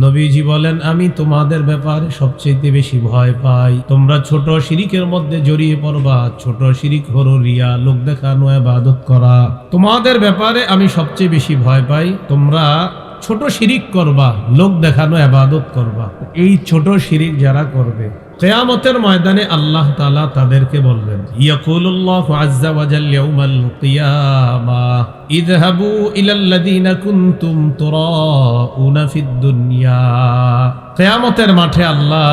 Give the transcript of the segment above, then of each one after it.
নবীজি বলেন, আমি তোমাদের ব্যাপারে সবচেয়ে বেশি ভয় পাই তোমরা ছোট শিরিকের মধ্যে জড়িয়ে পড়বা। ছোট শিরিক হলো রিয়া, লোক দেখানো, ইবাদত করা। তোমাদের ব্যাপারে আমি সবচেয়ে বেশি ভয় পাই তোমরা ছোট শিরিক করবা, লোক দেখানো, ইবাদত করবা। এই ছোট শিরিক যারা করবে, কিয়ামতের ময়দানে আল্লাহ তাআলা তাদেরকে বলবেন, ইয়াকুলুল্লাহু আযজা ওয়া জাল্লা ইয়াউমাল কিয়ামাহ ইযহাবু ইলাল্লাযীনা কুনতুম তুরাউনা ফিদ দুনিয়া। কিয়ামতের মাঠে আল্লাহ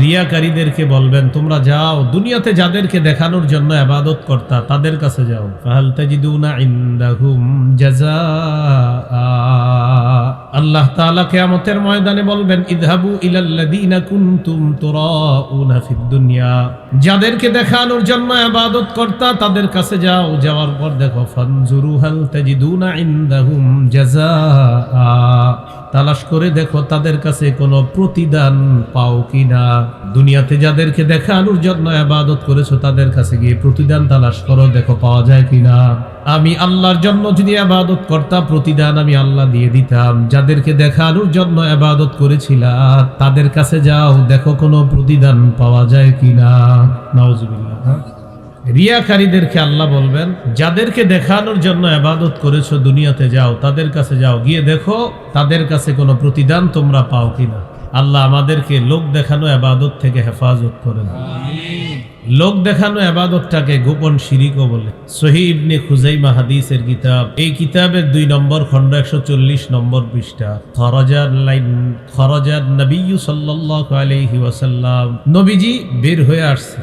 রিয়াকারীদেরকে বলবেন, তোমরা যাও, দুনিয়াতে যাদেরকে দেখানোর জন্য ইবাদত করতা তাদের কাছে যাও। ফাহাল তাজিদুনা ইনদাহুম জাযাআ। আল্লাহ তাআলা কিয়ামতের ময়দানে বলবেন, ইযহাবু ইলাল্লাযীনা কুনতুম তুরাউনা ফিদ দুনিয়া, যাদেরকে দেখানোর জন্য ইবাদত করতা তাদের কাছে যাও। যাওয়ার পর দেখো, ফানজুরু হাল তাজিদুনা ইনদাহুম জাযাআ, তালাশ করে দেখো তাদের কাছে কোনো প্রতিদান পাও কিনা। দুনিয়াতে যাদেরকে দেখানোর জন্য ইবাদত করেছো তাদের কাছে গিয়ে প্রতিদান তালাশ করো, দেখো পাওয়া যায় কিনা। আমি আল্লাহর জন্য যদি ইবাদত করতাম, প্রতিদান আমি আল্লাহ দিয়ে দিতাম। যাদেরকে দেখানোর জন্য ইবাদত করেছিলাম তাদের কাছে যাও, দেখো কোনো প্রতিদান পাওয়া যায় কিনা। নাউজুবিল্লাহ। রিয়াকারীদেরকে আল্লাহ বলবেন, যাদেরকে দেখানোর জন্য ইবাদত করেছো দুনিয়াতে যাও, তাদের কাছে যাও, গিয়ে দেখো তাদের কাছে কোনো প্রতিদান তোমরা পাও কিনা। আল্লাহ আমাদেরকে লোক দেখানো ইবাদত থেকে হেফাজত করেন। লোক দেখানো ইবাদতটাকে গোপন শিরিকও বলে। সহিহ ইবনে খুজাইমা হাদিসের কিতাব, এই কিতাবের 2 নম্বর খণ্ড 140 নম্বর পৃষ্ঠা। খরাজান নবী সাল্লাল্লাহু আলাইহি ওয়াসাল্লাম, নবীজি বের হয়ে আসছে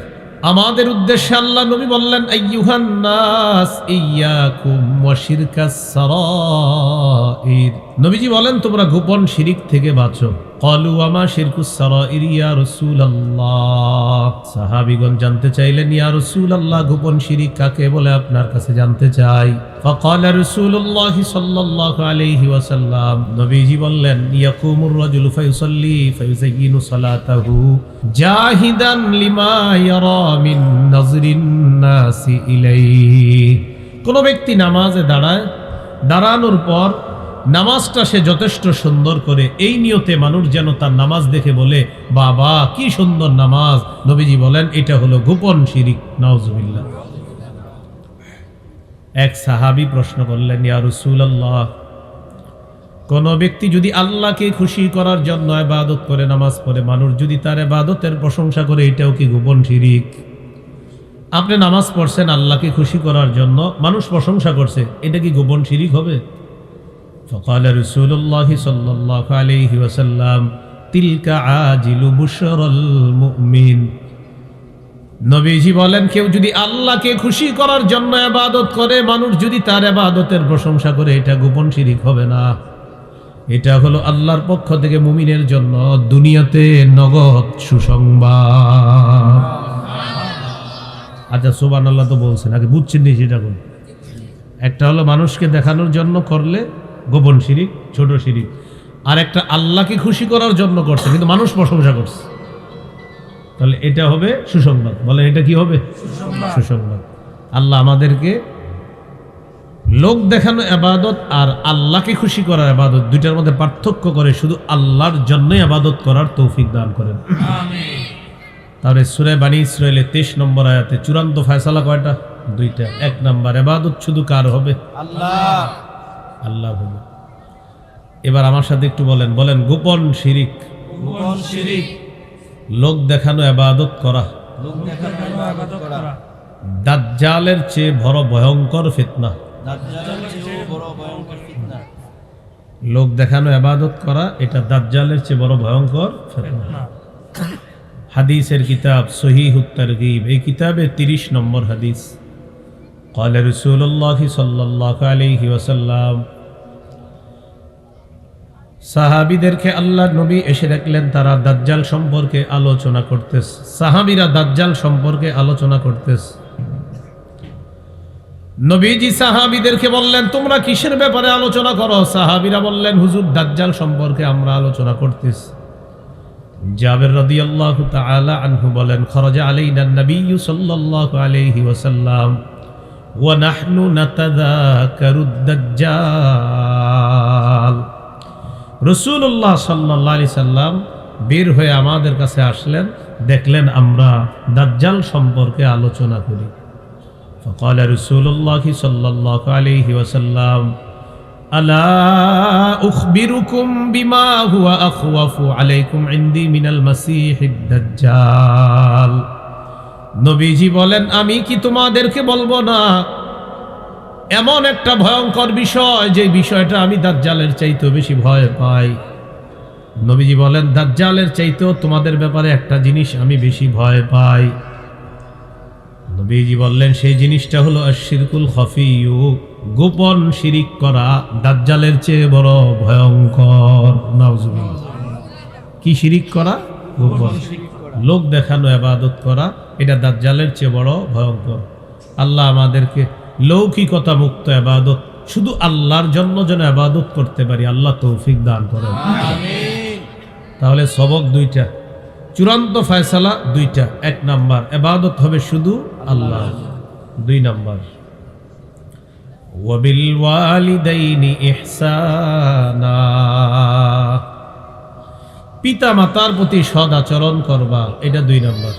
আমাদের উদ্দেশ্যে। আল্লাহ নবী বললেন, আইয়ুহান নাস ইয়াকুম ওয়া শিরকাস সারাইর। নবীজি বলেন, তোমরা গোপন শিরিক থেকে বাঁচো। ক্বালু ওয়া মা শিরকুস সারাইর ইয়া রাসূলুল্লাহ। সাহাবীগণ জানতে চাইলেন, ইয়া রাসূলুল্লাহ, গোপন শিরিক কাকে বলে আপনার কাছে জানতে চাই। ফাকালা রাসূলুল্লাহ সাল্লাল্লাহু আলাইহি ওয়াসাল্লাম, নবীজি বললেন, ইয়াকুমুর রাজুলু ফায়ুসাল্লি ফায়ুযায়্যিনু সালাতাহু জাহিদান লিমা ইয়ারা মিন নাযরিন নাসি ইলাইহি। কোন ব্যক্তি নামাজে দাঁড়ায়, দাঁড়ানোর পর নামাজটা সে যথেষ্ট সুন্দর করে, এই নিয়তে মানুষ যেন তার নামাজ দেখে বলে, বাবা কি সুন্দর নামাজ। নবীজি বলেন, এটা হলো গোপন শিরিক। নাউজুবিল্লাহ। এক সাহাবী প্রশ্ন করলেন, ইয়া রাসূলুল্লাহ, কোন ব্যক্তি যদি আল্লাহকে খুশি করার জন্য ইবাদত করে, নামাজ পড়ে, মানুষ যদি তার ইবাদতের প্রশংসা করে, এটাও কি গোপন শিরিক? আপনি নামাজ পড়ছেন আল্লাহকে খুশি করার জন্য, মানুষ প্রশংসা করছে, এটা কি গোপন শিরিক হবে? فقال رسول الله صلى الله عليه وسلم تلك عاجل بشرى المؤمن। নবীজি বলেন, কেউ যদি আল্লাহকে খুশি করার জন্য ইবাদত করে, মানুষ যদি তার ইবাদতের প্রশংসা করে, এটা গোপন শিরিক হবে না। এটা হলো আল্লাহর পক্ষ থেকে মুমিনের জন্য দুনিয়াতে নগদ সুসংবাদ। আচ্ছা, সুবহানাল্লাহ তো বলছেন, আগে বুঝছেন নি সেটা কোন? একটা হলো মানুষকে দেখানোর জন্য করলে গোপন শিরিক, ছোট শিরিক। আর একটা আল্লাহকে খুশি করার জন্য করছে, কিন্তু মানুষ প্রশংসা করছে, তাহলে এটা হবে সুসংবাদ। বলেন, এটা কি হবে? সুসংবাদ। আল্লাহ আমাদেরকে লোক দেখানো ইবাদত আর আল্লাহকে খুশি করার ইবাদত, দুইটার মধ্যে পার্থক্য করে শুধু আল্লাহর জন্য ইবাদত করার তৌফিক দান করেন। আমিন। তাহলে সূরা বনী ইসরাঈলের 23 নম্বর আয়াতে চূড়ান্ত ফয়সালা কয়টা? 2টা। 1 নম্বর, ইবাদত শুধু কার হবে? আল্লাহ। আল্লাহ হবে। এবার আমার সাথে একটু বলেন, গোপন শিরিক। গোপন শিরিক, লোক দেখানো ইবাদত করা, লোক দেখানো ইবাদত করা দাজ্জালের চেয়ে বড় ভয়ঙ্কর ফিতনা। দাজ্জালের চেয়ে বড় ভয়ঙ্কর ফিতনা। লোক দেখানো ইবাদত করা, এটা দাজ্জালের চেয়ে বড় ভয়ঙ্কর ফিতনা। হাদিসের কিতাব সহিহুত তারগীব, এই কিতাবে 30 নম্বর হাদিস। قال رسول الله صلى الله عليه وسلم, সাহাবীদেরকে আল্লাহর নবী এসে দেখলেন তারা দাজ্জাল সম্পর্কে আলোচনা করতেছে। সাহাবীরা দাজ্জাল সম্পর্কে আলোচনা করতেছে। নবীজি সাহাবীদেরকে বললেন, তোমরা কিসের ব্যাপারে আলোচনা করো? সাহাবীরা বললেন, হুজুর, দাজ্জাল সম্পর্কে আমরা আলোচনা করতেছি। জাবের রাদিয়াল্লাহু তাআলা আনহু বলেন, খরাজা আলাইনা নবী সাল্লাল্লাহু আলাইহি ওয়াসাল্লাম ওয়া নাহনু নাতাযাকারুদ দাজ্জাল। রাসূলুল্লাহ সাল্লাল্লাহু আলাইহি সাল্লাম বের হয়ে আমাদের কাছে আসলেন, দেখলেন আমরা দাজ্জাল সম্পর্কে আলোচনা করি। فقال رسول الله صلى الله عليه وسلم ألا أخبركم بما هو أخوف عليكم عندي من المسيح الدجال। নবীজি বলেন, আমি কি তোমাদেরকে বলবো না এমন একটা ভয়ঙ্কর বিষয় যে বিষয়টা আমি দাজ্জালের চাইতেও বেশি ভয় পাই। নবীজি বলেন, দাজ্জালের চাইতেও তোমাদের ব্যাপারে একটা জিনিস আমি বেশি ভয় পাই। নবীজি বললেন, সেই জিনিসটা হলো আশিরকুল খফিয়ু, গোপন শিরিক করা দাজ্জালের চেয়ে বড় ভয়ঙ্কর। নাউজুবিল্লাহ। কি শিরিক করা? গোপন লোক দেখানো ইবাদত করা, এটা দাজ্জালের চেয়ে বড় ভয়ঙ্কর। আল্লাহ আমাদেরকে লৌকিকতা মুক্ত ইবাদত, শুধু আল্লাহর জন্য যেন ইবাদত করতে পারি, আল্লাহ তৌফিক দান করেন। তাহলে সবক দুইটা, চূড়ান্ত ফয়সালা দুইটা। এক নাম্বার, ইবাদত হবে শুধু আল্লাহ। দুই নাম্বার, ওয়াবিল ওয়ালিদাইনি ইহসানা, পিতা মাতার প্রতি সদ আচরণ করবা, এটা দুই নাম্বার।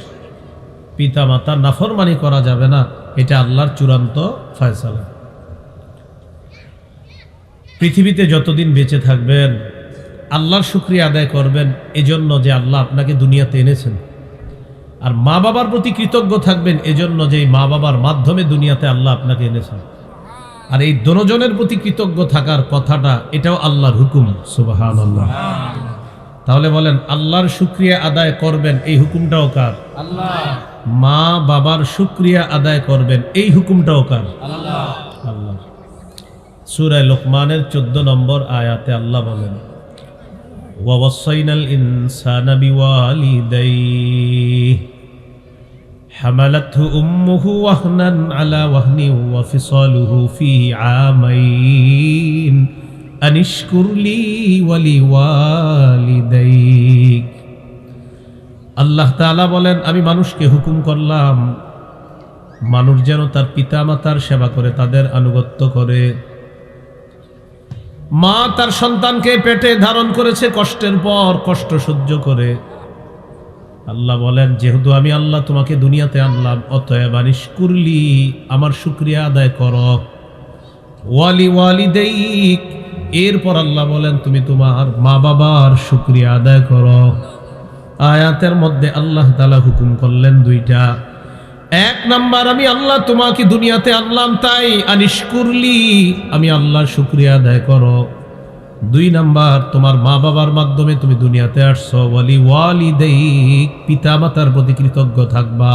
পিতা মাতার নাফরমানি করা যাবে না, এটা আল্লাহর চূড়ান্ত ফয়সালা। পৃথিবীতে যতদিন বেঁচে থাকবেন আল্লাহর শুকরিয়া আদায় করবেন, এজন্য যে আল্লাহ আপনাকে দুনিয়াতে এনেছেন। আর মা বাবার প্রতি কৃতজ্ঞ থাকবেন, এজন্য যে মা বাবার মাধ্যমে দুনিয়াতে আল্লাহ আপনাকে এনেছেন। আর এই দোনোজনের প্রতি কৃতজ্ঞ থাকার কথাটা, এটাও আল্লাহর হুকুম। সুবহানাল্লাহ। তাহলে বলেন, আল্লাহর শুকরিয়া আদায় করবেন, এই হুকুমটাও কার? আল্লাহ। মা বাবার শুকরিয়া আদায় করবেন, এই হুকুমটাও কার? আল্লাহ। আল্লাহ। সূরা লোকমানের 14 নম্বর আয়াতে আল্লাহ বলেন, ওয়াসাইনাল ইনসানা বিওয়ালিদাইহি হামালাতহু উম্মুহু ওয়াহনান আলা ওয়াহনিন ওয়া ফিসালুহু ফি আমাইন আনিশকুর লি ওয়া লিওয়ালিদাইক। আল্লাহ তাআলা বলেন, আমি মানুষকে হুকুম করলাম মানুষ যেন তার পিতা মাতার সেবা করে, তাদের আনুগত্য করে। মা তার সন্তানকে পেটে ধারণ করেছে কষ্টের পর, কষ্ট সহ্য করে। আল্লাহ বলেন, যেহেতু আমি আল্লাহ তোমাকে দুনিয়াতে আনলাম, অতএব আনিশকুরলি, আমার শুকরিয়া আদায় করো। ওয়ালি ওয়ালিদাইক, এরপর আল্লাহ বলেন, তুমি তোমার মা বাবার শুকরিয়া আদায় করো। আয়াতের মধ্যে আল্লাহ তাআলা হুকুম করলেন দুইটা। এক নাম্বার, আমি আল্লাহ তোমাকে দুনিয়াতে আনলাম, তাই আনিশকুরলি, আমি আল্লাহর শুকরিয়া আদায় করো। দুই নাম্বার, তোমার মা বাবার মাধ্যমে তুমি দুনিয়াতে আসছো, ওয়ালি ওয়ালিদাইক, পিতা মাতার প্রতি কৃতজ্ঞ থাকবা।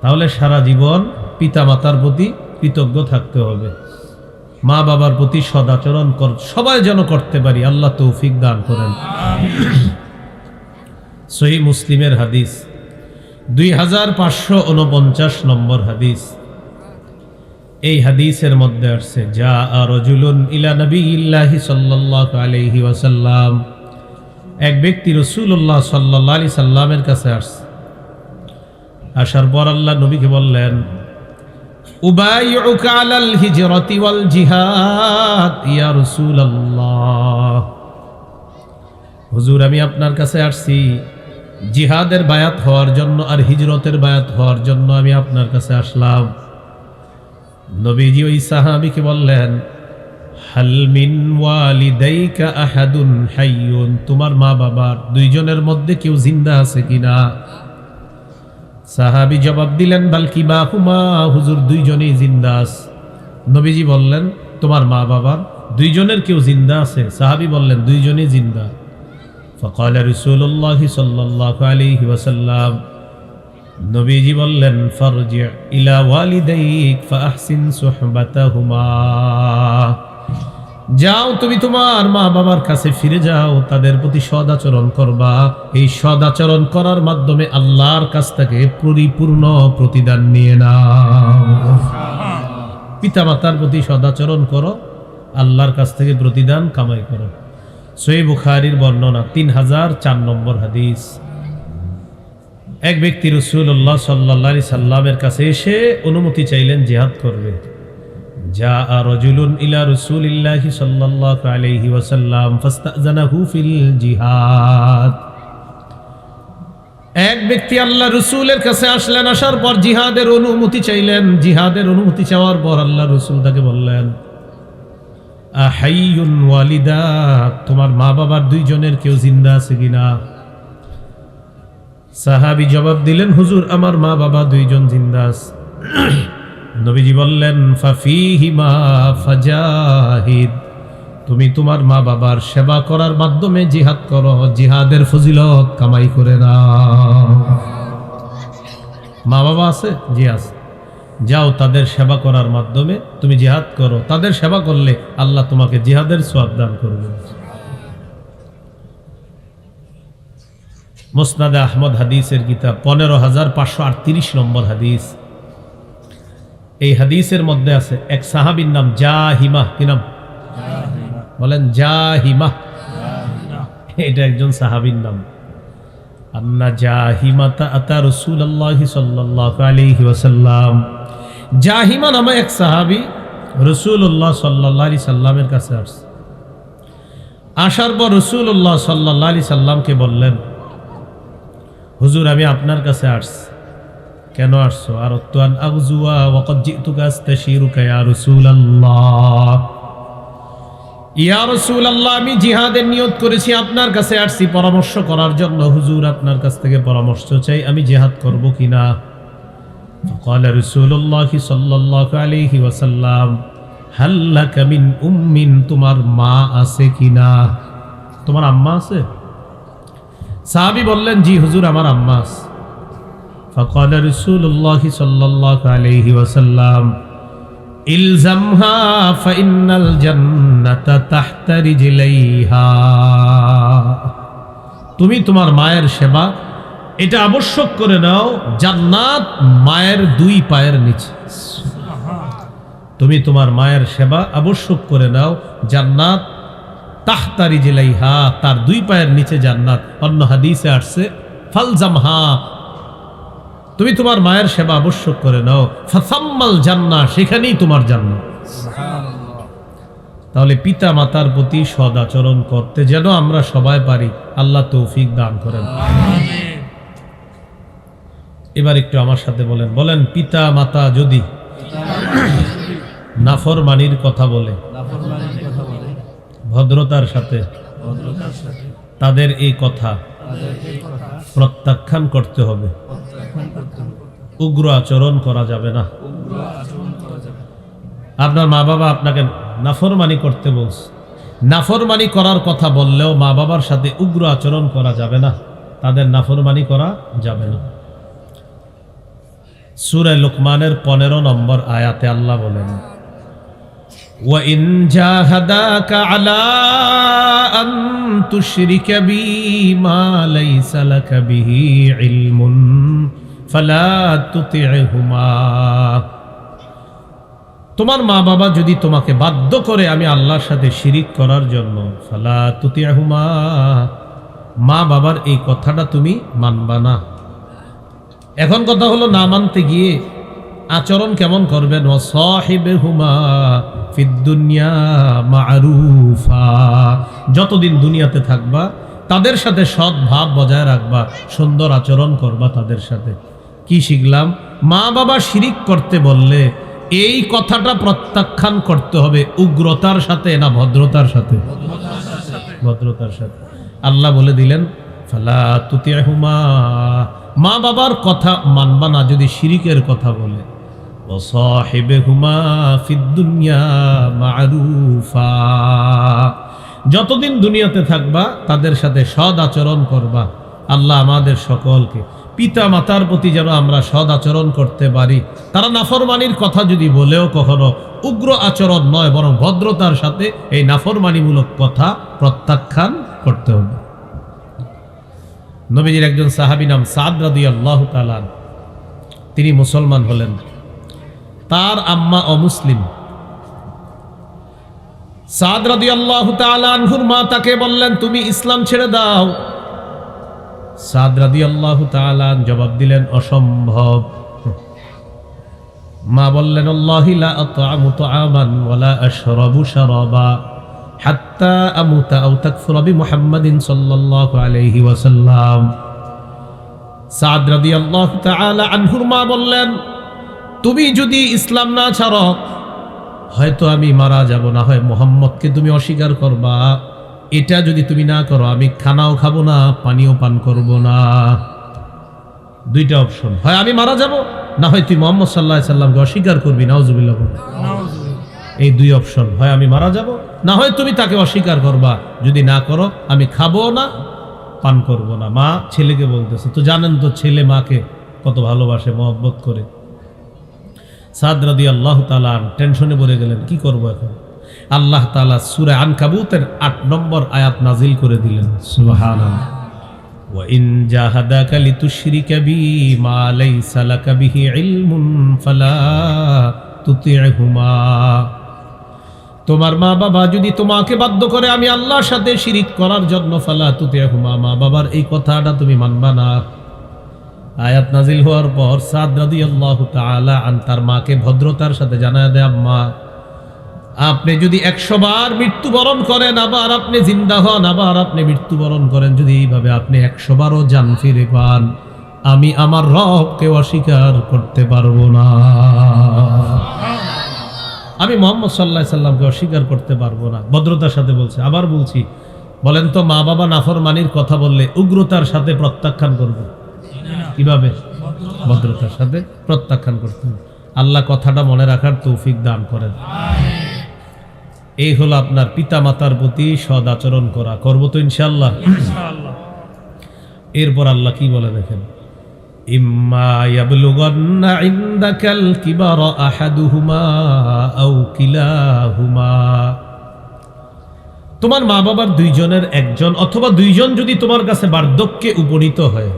তাহলে সারা জীবন পিতা মাতার প্রতি কৃতজ্ঞ থাকতে হবে, মা বাবার প্রতি সদাচরণ সবাই যেন করতে পারি, আল্লাহ তৌফিক দান করেন। সহিহ মুসলিমের হাদিস 2549 নম্বর হাদিস। এই হাদিসের মধ্যে আসছে, যা রাজুলুন ইলা নবিয়্যিল্লাহি সাল্লাল্লাহু আলাইহি ওয়াসাল্লাম, এক ব্যক্তি রাসূলুল্লাহ সাল্লাল্লাহু আলাইহি সাল্লামের কাছে আসছে। আসার পর আল্লাহ নবীকে বললেন, উবাইউকা আলাল হিজরাতি ওয়াল জিহাদ ইয়া রাসূলুল্লাহ। হুজুর, আমি আপনার কাছে আসছি জিহাদের বায়াত হওয়ার জন্য আর হিজরতের বায়াত হওয়ার জন্য আমি আপনার কাছে আসলাম। নবীজি ওই সাহাবীকে বললেন, হাল মিন ওয়ালিদাইকা আহাদুন হাইয়ুন, তোমার মা বাবার দুইজনের মধ্যে কেউ জিন্দা আছে কিনা? সাহাবী জবাব দিলেন, বালকি মাহুমা, হুজুর দুইজনেই জিন্দা আছে। নবীজি বললেন, তোমার মা বাবার দুইজনের কেউ জিন্দা আছে? সাহাবী বললেন, দুইজনেই জিন্দা। فقال رسول الله صلى الله عليه وسلم, নবীজি বললেন, ফারজি' ইলা ওয়ালিদাইক ফাহসিন সুহবাতাহুমা, যাও তুমি তোমার মা বাবার কাছে ফিরে যাও, তাদের প্রতি সদাচরণ করবা। এই সদাচরণ করার মাধ্যমে আল্লাহর কাছ থেকে পরিপূর্ণ প্রতিদান নিয়ে নাও। পিতা মাতার প্রতি সদাচরণ করো, আল্লাহর কাছ থেকে প্রতিদান কামাই করো। সহিহ বুখারীর বর্ণনা 3004 নম্বর হাদিস। এক ব্যক্তি রাসূলুল্লাহ সাল্লাল্লাহু আলাইহি সাল্লামের কাছে এসে অনুমতি চাইলেন জিহাদ করবে। জাআ রাজুলুন ইলা রাসূলিল্লাহি সাল্লাল্লাহু আলাইহি ওয়াসাল্লাম ফাস্তাযানাহু ফিল জিহাদ। এক ব্যক্তি আল্লাহ রাসূলের কাছে আসলেন, আসার পর জিহাদের অনুমতি চাইলেন। জিহাদের অনুমতি চাওয়ার পর আল্লাহ রাসূল তাকে বললেন, আহাইয়ুন ওয়ালিদা, তোমার মা বাবার দুইজনের কেউ জিন্দা আছে কিনা? সাহাবী জবাব দিলেন, হুজুর আমার মা বাবা দুইজন জিন্দা আছে। নবীজি বললেন, ফাফিহিমা ফাজাহিদ, তুমি তোমার মা বাবার সেবা করার মাধ্যমে জিহাদ করো, জিহাদের ফজিলত কামাই করে নাও। মা বাবা আছে? জি আছে। যাও তাদের সেবা করার মাধ্যমে তুমি জিহাদ করো। তাদের সেবা করলে আল্লাহ তোমাকে জিহাদের সওয়াব দান করবে। মুসনাদে আহমদ হাদিসের কিতাব 15538 নম্বর হাদিস। এই হাদিসের মধ্যে আছে এক সাহাবীর নাম জাহিমা। কি নাম? বলেন জাহিমা। এটা একজন সাহাবীর নাম। আন্না জাহিমাতা আতা রাসূলুল্লাহি সাল্লাল্লাহু আলাইহি ওয়াসাল্লাম। জাহিমা নামে এক সাহাবী রাসূলুল্লাহ সাল্লাল্লাহু আলাইহি সাল্লামের কাছে আসছে। আসার পর রাসূলুল্লাহ সাল্লাল্লাহু আলাইহি সাল্লামকে বললেন, হুজুর আমি আপনার কাছে আসছি। কেন আসছো? আরাদতু আন আগজুয়া ওয়া ক্বাদ জিতুকা আস্তাশীরুকা ইয়া রাসূলুল্লাহ। ইয়া রাসূলুল্লাহ, আমি জিহাদের নিয়ত করেছি, আপনার কাছে আসছি পরামর্শ করার জন্য। হুজুর আপনার কাছ থেকে পরামর্শ চাই, আমি জিহাদ করব কিনা? ফাকালা রাসূলুল্লাহ সাল্লাল্লাহু আলাইহি ওয়াসাল্লাম, হাল লাকা মিন উম্মিন, তোমার মা আছে কিনা? তোমার আম্মা আছে? সাহাবী বললেন, জি হুজুর আমার আম্মা আছে। ফাকালা রাসূলুল্লাহ সাল্লাল্লাহু আলাইহি ওয়াসাল্লাম, ইলজামহা ফাইন্নাল জান্নাতা তাহতা রিজলাইহা। তুমি তোমার মায়ের সেবা এটা আবশ্যক করে নাও, জান্নাত মায়ের দুই পায়ের নিচে। তুমি তোমার মায়ের সেবা আবশ্যক করে নাও, জান্নাত তাহতা রিজলাইহা, তার দুই পায়ের নিচে জান্নাত। অন্য হাদিসে আসছে ফালজামহা, তুমি তোমার মায়ের সেবা আবশ্যক করে নাও, ফাসাম্মাল জান্নাহ, সেখানেই তোমার জান্নাত। তাহলে পিতা মাতার প্রতি সদ আচরণ করতে যেন আমরা সবাই পারি, আল্লাহ তৌফিক দান করেন। এবার একটু আমার সাথে বলেন, বলেন পিতা মাতা যদি নাফরমানির কথা বলে, ভদ্রতার সাথে তাদের এই কথা প্রত্যাখ্যান করতে হবে। উগ্র আচরণ করা যাবে না। আপনার মা বাবা আপনাকে নাফরমানি করতে বলছে, নাফরমানি করার কথা বললেও মা বাবার সাথে উগ্র আচরণ করা যাবে না, তাদের নাফরমানি করা যাবে না। সূরা লুকমানের 15 নম্বর আয়াতে আল্লাহ বলেন, وَإِنْ جَاهَدَاكَ عَلَىٰ أَن تُشْرِكَ بِي مَا لَيْسَ لَكَ بِهِ عِلْمٌ فَلَا تُطِعْهُمَا। তোমার মা বাবা যদি তোমাকে বাধ্য করে আমি আল্লাহর সাথে শিরিক করার জন্য, ফালা তুতিআহুমা, মা বাবার এই কথাটা তুমি মানবা না। এখন কথা হলো না মানতে গিয়ে আচরণ কেমন করবেন? ওয়াসাহিবহুমা ফিদ দুনিয়া মা'রুফা, যতদিন দুনিয়াতে থাকবা তাদের সাথে সৎ ভাব বজায় রাখবা, সুন্দর আচরণ করবা তাদের সাথে। কি শিখলাম? মা বাবা শিরিক করতে বললে এই কথাটা প্রত্যাখ্যান করতে হবে উগ্রতার সাথে না ভদ্রতার সাথে? ভদ্রতার সাথে। আল্লাহ বলে দিলেন, ফালা তুতিআহুমা, মা বাবার কথা মানবা না যদি শিরিকের কথা বলে। ওয়াসাহিবহুমা ফিদ দুনিয়া মা'রুফা, যতদিন দুনিয়াতে থাকবা তাদের সাথে সৎ আচরণ করবা। আল্লাহ আমাদের সকলকে পিতা মাতার প্রতি যেন আমরা সৎ আচরণ করতে পারি। তারা নাফরমানির কথা যদি বলেও কখনো উগ্র আচরণ নয়, বরং ভদ্রতার সাথে এই নাফরমানিমূলক কথা প্রত্যাখ্যান করতে হবে। নবীজির একজন সাহাবী নাম সাদ রাদিয়াল্লাহু তাআলা, তিনি মুসলমান হলেন। তার আম্মা অমুসলিম। সাদ রাদিয়াল্লাহু তাআলা আনহুর মা তাকে বললেন, তুমি ইসলাম ছেড়ে দাও। সাদ রাদিয়াল্লাহু তাআলা জবাব দিলেন, অসম্ভব। মা বললেন আল্লাহি লা আতআমু তাআমান ওয়ালা আশরাবু শারাবা হাত্তা আমুতা আও তাকফুরা বিমুহাম্মাদিন সাল্লাল্লাহু আলাইহি ওয়াসাল্লাম। সাদ রাদিয়াল্লাহু তাআলা আনহুর মা বললেন, তুমি যদি ইসলাম না ছাড়ো হয়তো আমি মারা যাব, না হয় মুহাম্মদকে তুমি অস্বীকার করবা। এটা যদি তুমি না করো আমি খানাও খাবো না, পানিও পান করব না। দুইটা অপশন, হয় আমি মারা যাব, না হয় তুই মুহাম্মদ সাল্লাল্লাহু আলাইহি সাল্লামকে অস্বীকার করবি। নাউজুবিল্লাহ। এই দুই অপশন, হয় আমি মারা যাব, না হয় তুমি তাকে অস্বীকার করবা। যদি না করো আমি খাবো না, পান করব না। মা ছেলেকে বলতেছে। তো জানেন তো ছেলে মাকে কত ভালোবাসে, মহব্বত করে। সাদ রাদিয়াল্লাহু তাআলা টেনশনে পড়ে গেলেন, কি করব এখন। আল্লাহ তাআলা সূরা আনকাবুতের ৮ নম্বর আয়াত নাজিল করে দিলেন। সুবহানাল্লাহ। ওয়া ইন জাহাদাকা লিতুশরিকা বি মা লাইসা লাকা বিহি ইলমুন ফালা তুতি'হুমা। তোমার মা বাবা যদি তোমাকে বাধ্য করে আমি আল্লাহর সাথে শিরিক করার জন্য, ফালা তুতি'হুমা, মা বাবার এই কথাটা তুমি মানবা না। আয়াত নাজিল হওয়ার পর সাদ রাদিয়াল্লাহু তাআলা আন তার মাকে ভদ্রতার সাথে জানায় দেয়, আম্মা আপনি যদি 100 বার মৃত্যুবরণ করেন, আবার আপনি জিন্দা হন, আবার আপনি মৃত্যুবরণ করেন, যদি এইভাবে আপনি 100 বারও জান ফিরে পান, আমি আমার রবকে অস্বীকার করতে পারবো না। আমি মুহাম্মদ সাল্লাল্লাহু আলাইহি সাল্লামকে অস্বীকার করতে পারবো না। ভদ্রতার সাথে বলছে। আবার বলছি, বলেন তো মা বাবা নাফরমানির কথা বললে উগ্রতার সাথে প্রত্যাখ্যান করবে? কিভাবে? ভদ্রতার সাথে প্রত্যাখ্যান করতে হবে। আল্লাহ কথাটা মনে রাখার তৌফিক দান করেন। এই হলো আপনার পিতা মাতার প্রতি সদ আচরণ করা। করবো তো ইনশাআল্লাহ। এরপর আল্লাহ কি বলে দেখেন, ইম্মা ইয়াবলুগান্না ইনদাকাল কিবারা আহাদুহুমা আও কিলাহুমা। তোমার মা বাবার দুইজনের একজন অথবা দুইজন যদি তোমার কাছে বার্ধক্যে উপনীত হয়,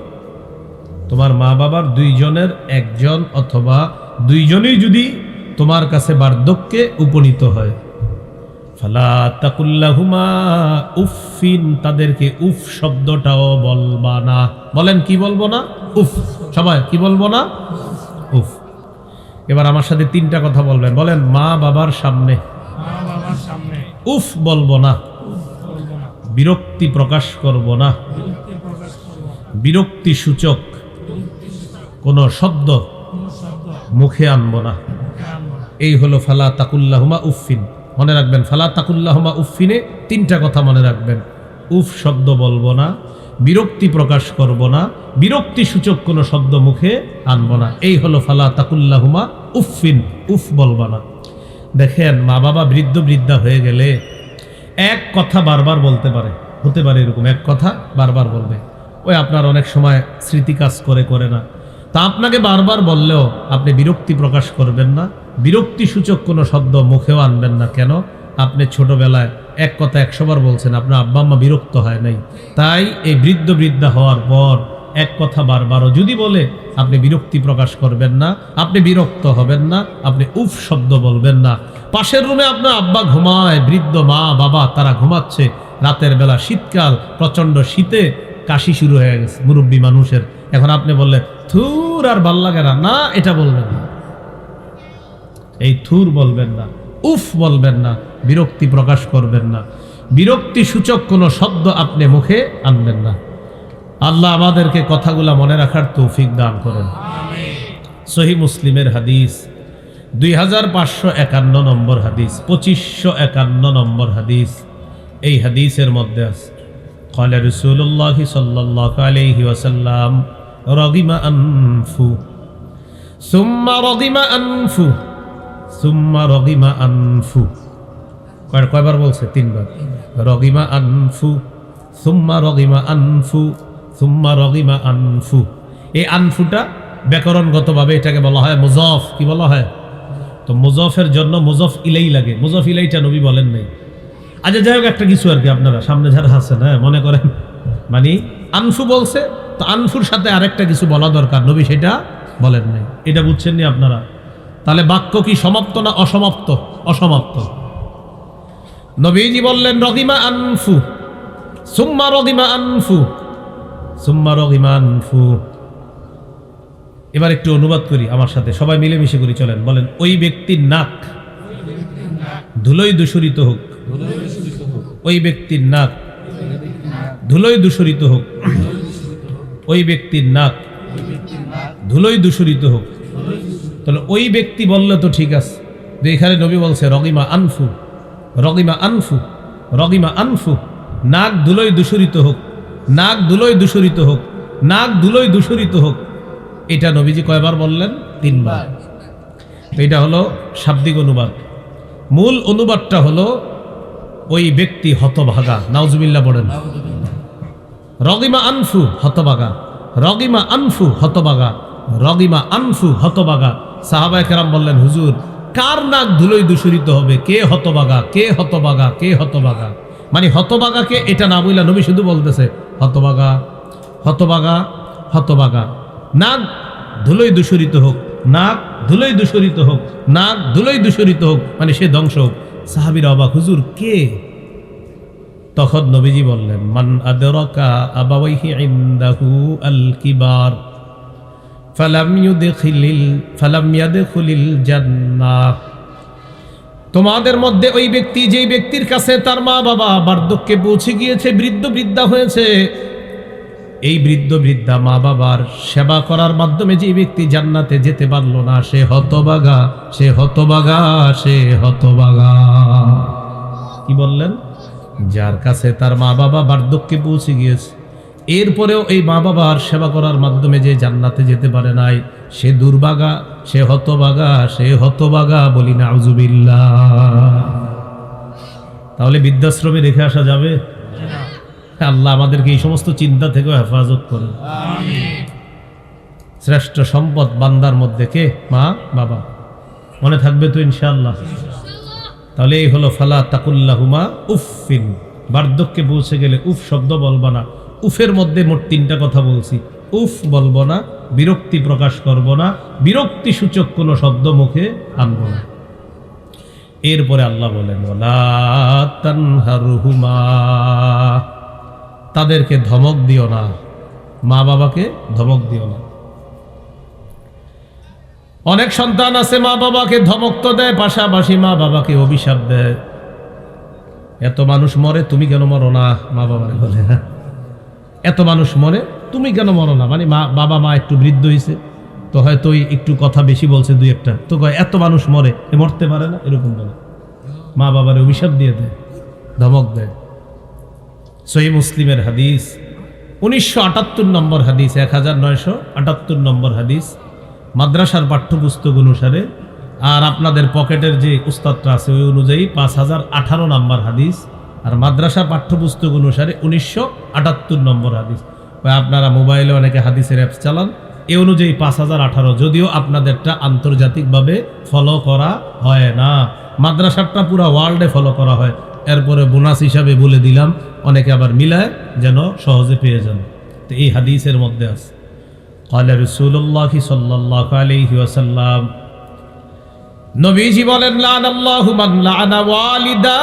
তোমার মা বাবার দুইজনের একজন অথবা দুইজনই যদি তোমার কাছে বার্ধক্যে উপনীত হয়, ফালা তাকুল্লাহুমা উফিন, তাদেরকে উফ শব্দটাও বলবা না। বলেন কি বলবো না? উফ। সবাই কি বলবো না? উফ। এবার আমার সাথে 3টা কথা বলবেন। বলেন, মা বাবার সামনে উফ বলবো না, বিরক্তি প্রকাশ করব না, বিরক্তি সূচক কোন শব্দ মুখে আনবো না। এই হলো ফালা তাকুল্লাহুমা উফিন। মনে রাখবেন, ফালা তাকুল্লাহুমা উফিনে 3টা কথা মনে রাখবেন। উফ শব্দ বলবো না, বিরক্তি প্রকাশ করব না, বিরক্তি সূচক কোনো শব্দ মুখে আনবো না। এই হলো ফালা তাকুল্লাহুমা উফিন, উফ বলবা না। দেখেন, মা বাবা বৃদ্ধ বৃদ্ধা হয়ে গেলে এক কথা বারবার বলতে পারে, হতে পারে এরকম এক কথা বারবার বলবে। ওই আপনার অনেক সময় স্মৃতি কাজ করে না, তা আপনাকে বারবার বললেও আপনি বিরক্তি প্রকাশ করবেন না, বিরক্তি সূচক কোনো শব্দ মুখেও আনবেন না। কেন? আপনি ছোটবেলায় এক কথা 100 বার বলছেন, আপনার আব্বা আম্মা বিরক্ত হয় নাই। তাই এই বৃদ্ধ বৃদ্ধা হওয়ার পর এক কথা বারবারও যদি বলে আপনি বিরক্তি প্রকাশ করবেন না, আপনি বিরক্ত হবেন না, আপনি উফ শব্দ বলবেন না। পাশের রুমে আপনার আব্বা ঘুমায়, বৃদ্ধ মা বাবা তারা ঘুমাচ্ছে, রাতের বেলা শীতকাল, প্রচন্ড শীতে কাশি শুরু হয়ে গেছে মুরব্বী মানুষের। এখন আপনি বললেন থুর আর ভাল লাগে না, এটা বলবেন না। এই থুর বলবেন না, উফ বলবেন না, বিরক্তি প্রকাশ করবেন না, বিরক্তি সূচক কোনো শব্দ আপনি মুখে আনবেন না। আল্লাহ আমাদেরকে কথাগুলা মনে রাখার তৌফিক দান করেন। সহিহ মুসলিমের হাদিস 2551 নম্বর হাদিস, 2551 নম্বর হাদিস। এই হাদিসের মধ্যে আছে, قال رسول الله صلى الله عليه وسلم رغم أنفه ثم رغم أنفه ثم رغم أنفه। কয়বার বলছে? 3 বার। রগিমা আনফু, সুম্মা রগিমা আনফু, সুম্মা রগিমা আনফু। এই আনফুটা ব্যাকরণগতভাবে এটাকে বলা হয় মুজফ। কি বলা হয়? তো মুজফের জন্য মুজফ ইলাই লাগে। মুজফ ইলাইটা নবী বলেন নাই। আচ্ছা, যাই হোক, একটা কিছু আর কি আপনারা সামনে যারা আছেন, হ্যাঁ মনে করেন মানে আনফু বলছে, তো আনফুর সাথে আরেকটা কিছু বলা দরকার, নবী সেটা বলেন নাই। এটা বুঝছেন নি আপনারা? তাহলে বাক্য কি সমাপ্ত না অসমাপ্ত? অসমাপ্ত। নবীজি বললেন রগিমা আনফু, সুম্মা রগিমা আনফু, সুম্মা রগিমা আনফু। এবার একটু অনুবাদ করি আমার সাথে, সবাই মিলেমিশে করি, চলেন বলেন। ওই ব্যক্তির নাক ধুলোয় দূষরিত হোক, ওই ব্যক্তির নাক ধুলোয় দূষরিত হোক, ওই ব্যক্তির নাক ধুলোয় দূষরিত হোক। তাহলে ওই ব্যক্তি বললে তো ঠিক আছে, যে এখানে নবী বলছে রগিমা আনফু, রগিমা আনফু, রগিমা আনফু, নাক ধুলোয় দূষরিত হোক, নাক ধুলোয় দূষরিত হোক, নাক ধুলোয় দূষরিত হোক। এটা নবীজি কয়বার বললেন? 3 বার। তো এটা হলো শাব্দিক অনুবাদ। মূল অনুবাদটা হলো ওই ব্যক্তি হতভাগা। নাউজুবিল্লাহ পড়েন। রগিমা আনফু হতভাগা, রগিমা আনফু হতভাগা, রগিমা আনফু হতভাগা। সাহাবায়ে কেরাম বললেন, হুজুর কার নাক ধুলোয় দূষরিত হবে? কে হতভাগা, কে হতভাগা, কে হতভাগা? মানে হতভাগাকে এটা না বইলা নবী শুধু বলতেছে হতভাগা, হতভাগা, হতভাগা। নাক ধুলোয় দূষরিত হোক, নাক ধুলোয় দূষরিত হোক, নাক ধুলোয় দূষরিত হোক, মানে সে ধ্বংস হোক। সাহাবীরা অবাক, হুজুর কে? তখন নবীজি বললেন, মান আদরাকা আবাওয়াইহি ইনদাহু আল কিবার ফালাম ইয়াদখুলিল জান্নাহ। তোমাদের মধ্যে ওই ব্যক্তি, যেই ব্যক্তির কাছে তার মা বাবা বার্ধক্যে পৌঁছে গিয়েছে, বৃদ্ধ বৃদ্ধা হয়েছে, এই বৃদ্ধ বৃদ্ধা মা বাবার সেবা করার মাধ্যমে যে ব্যক্তি জান্নাতে যেতে পারলো না, সে হতভাগা, সে হতভাগা, সে হতভাগা। কি বললেন? যার কাছে তার মা বাবা বার্ধক্যে পৌঁছে গিয়েছে, এরপরেও এই মা বাবার সেবা করার মাধ্যমে যে জান্নাতে যেতে পারে নাই, সে দুর্ভাগা, সে হতভাগা, সে হতভাগা। বলি নাউজুবিল্লাহ। তাহলে বৃদ্ধাশ্রমে রেখে আসা যাবে? আল্লাহ আমাদেরকে এই সমস্ত চিন্তা থেকেও হেফাজত করেন। শ্রেষ্ঠ সম্পদ বান্দার মধ্যে কে? মা বাবা। মনে থাকবে তো ইনশাআল্লাহ? তাহলে এই হলো ফালা তাকুল্লাহুমা উফিন। বার্ধক্যে পৌঁছে গেলে উফ শব্দ বলবা না। উফের মধ্যে মোট 3টা কথা বলছি। উফ বলবো না, বিরক্তি প্রকাশ করব না, বিরক্তি সূচক কোনো শব্দ মুখে আনব না। এরপরে আল্লাহ বলেন, ওয়ালা তানহারহুমা, তাদেরকে ধমক দিও না, মা বাবাকে ধমক দিও না। অনেক সন্তান আছে মা বাবাকে ধমক তো দেয়, পাশাপাশি মা বাবাকে অভিশাপ দেয়। এত মানুষ মরে, তুমি কেন মরো না? মা বাবারে বলে, এত মানুষ মরে, তুমি কেন মরো না? মানে বাবা মা একটু বৃদ্ধ হয়েছে তো হয়তো একটু কথা বেশি বলছে, 2-1টা, তো কয় এত মানুষ মরে, এ মরতে পারে না, এরকম বলে মা বাবার অভিশাপ দিয়ে দেয়, ধমক দেয়। সহিহ মুসলিমের হাদিস, 1978 নম্বর হাদিস, 1978 নম্বর হাদিস, মাদ্রাসার পাঠ্যপুস্তক অনুসারে। আর আপনাদের পকেটের যে উস্তাদটা আছে ওই অনুযায়ী 5018 নম্বর হাদিস। আর মাদ্রাসা পাঠ্যপুস্তক অনুসারে 1978 নম্বর হাদিস। আপনারা মোবাইলে অনেকে হাদিসের অ্যাপস চালান, এ অনুযায়ী 5018, যদিও আপনাদেরটা আন্তর্জাতিকভাবে ফলো করা হয় না, মাদ্রাসারটা পুরা ওয়ার্ল্ডে ফলো করা হয়। এরপরে বোনাস হিসাবে বলে দিলাম, অনেকে আবার মিলায় যেন সহজে পেয়ে যান। তো এই হাদিসের মধ্যে আছে, ক্বালা রাসূলুল্লাহ সাল্লাল্লাহু আলাইহি ওয়াসাল্লাম, নবীজি বলেন, লানাল্লাহু মান লানা ওয়ালিদা,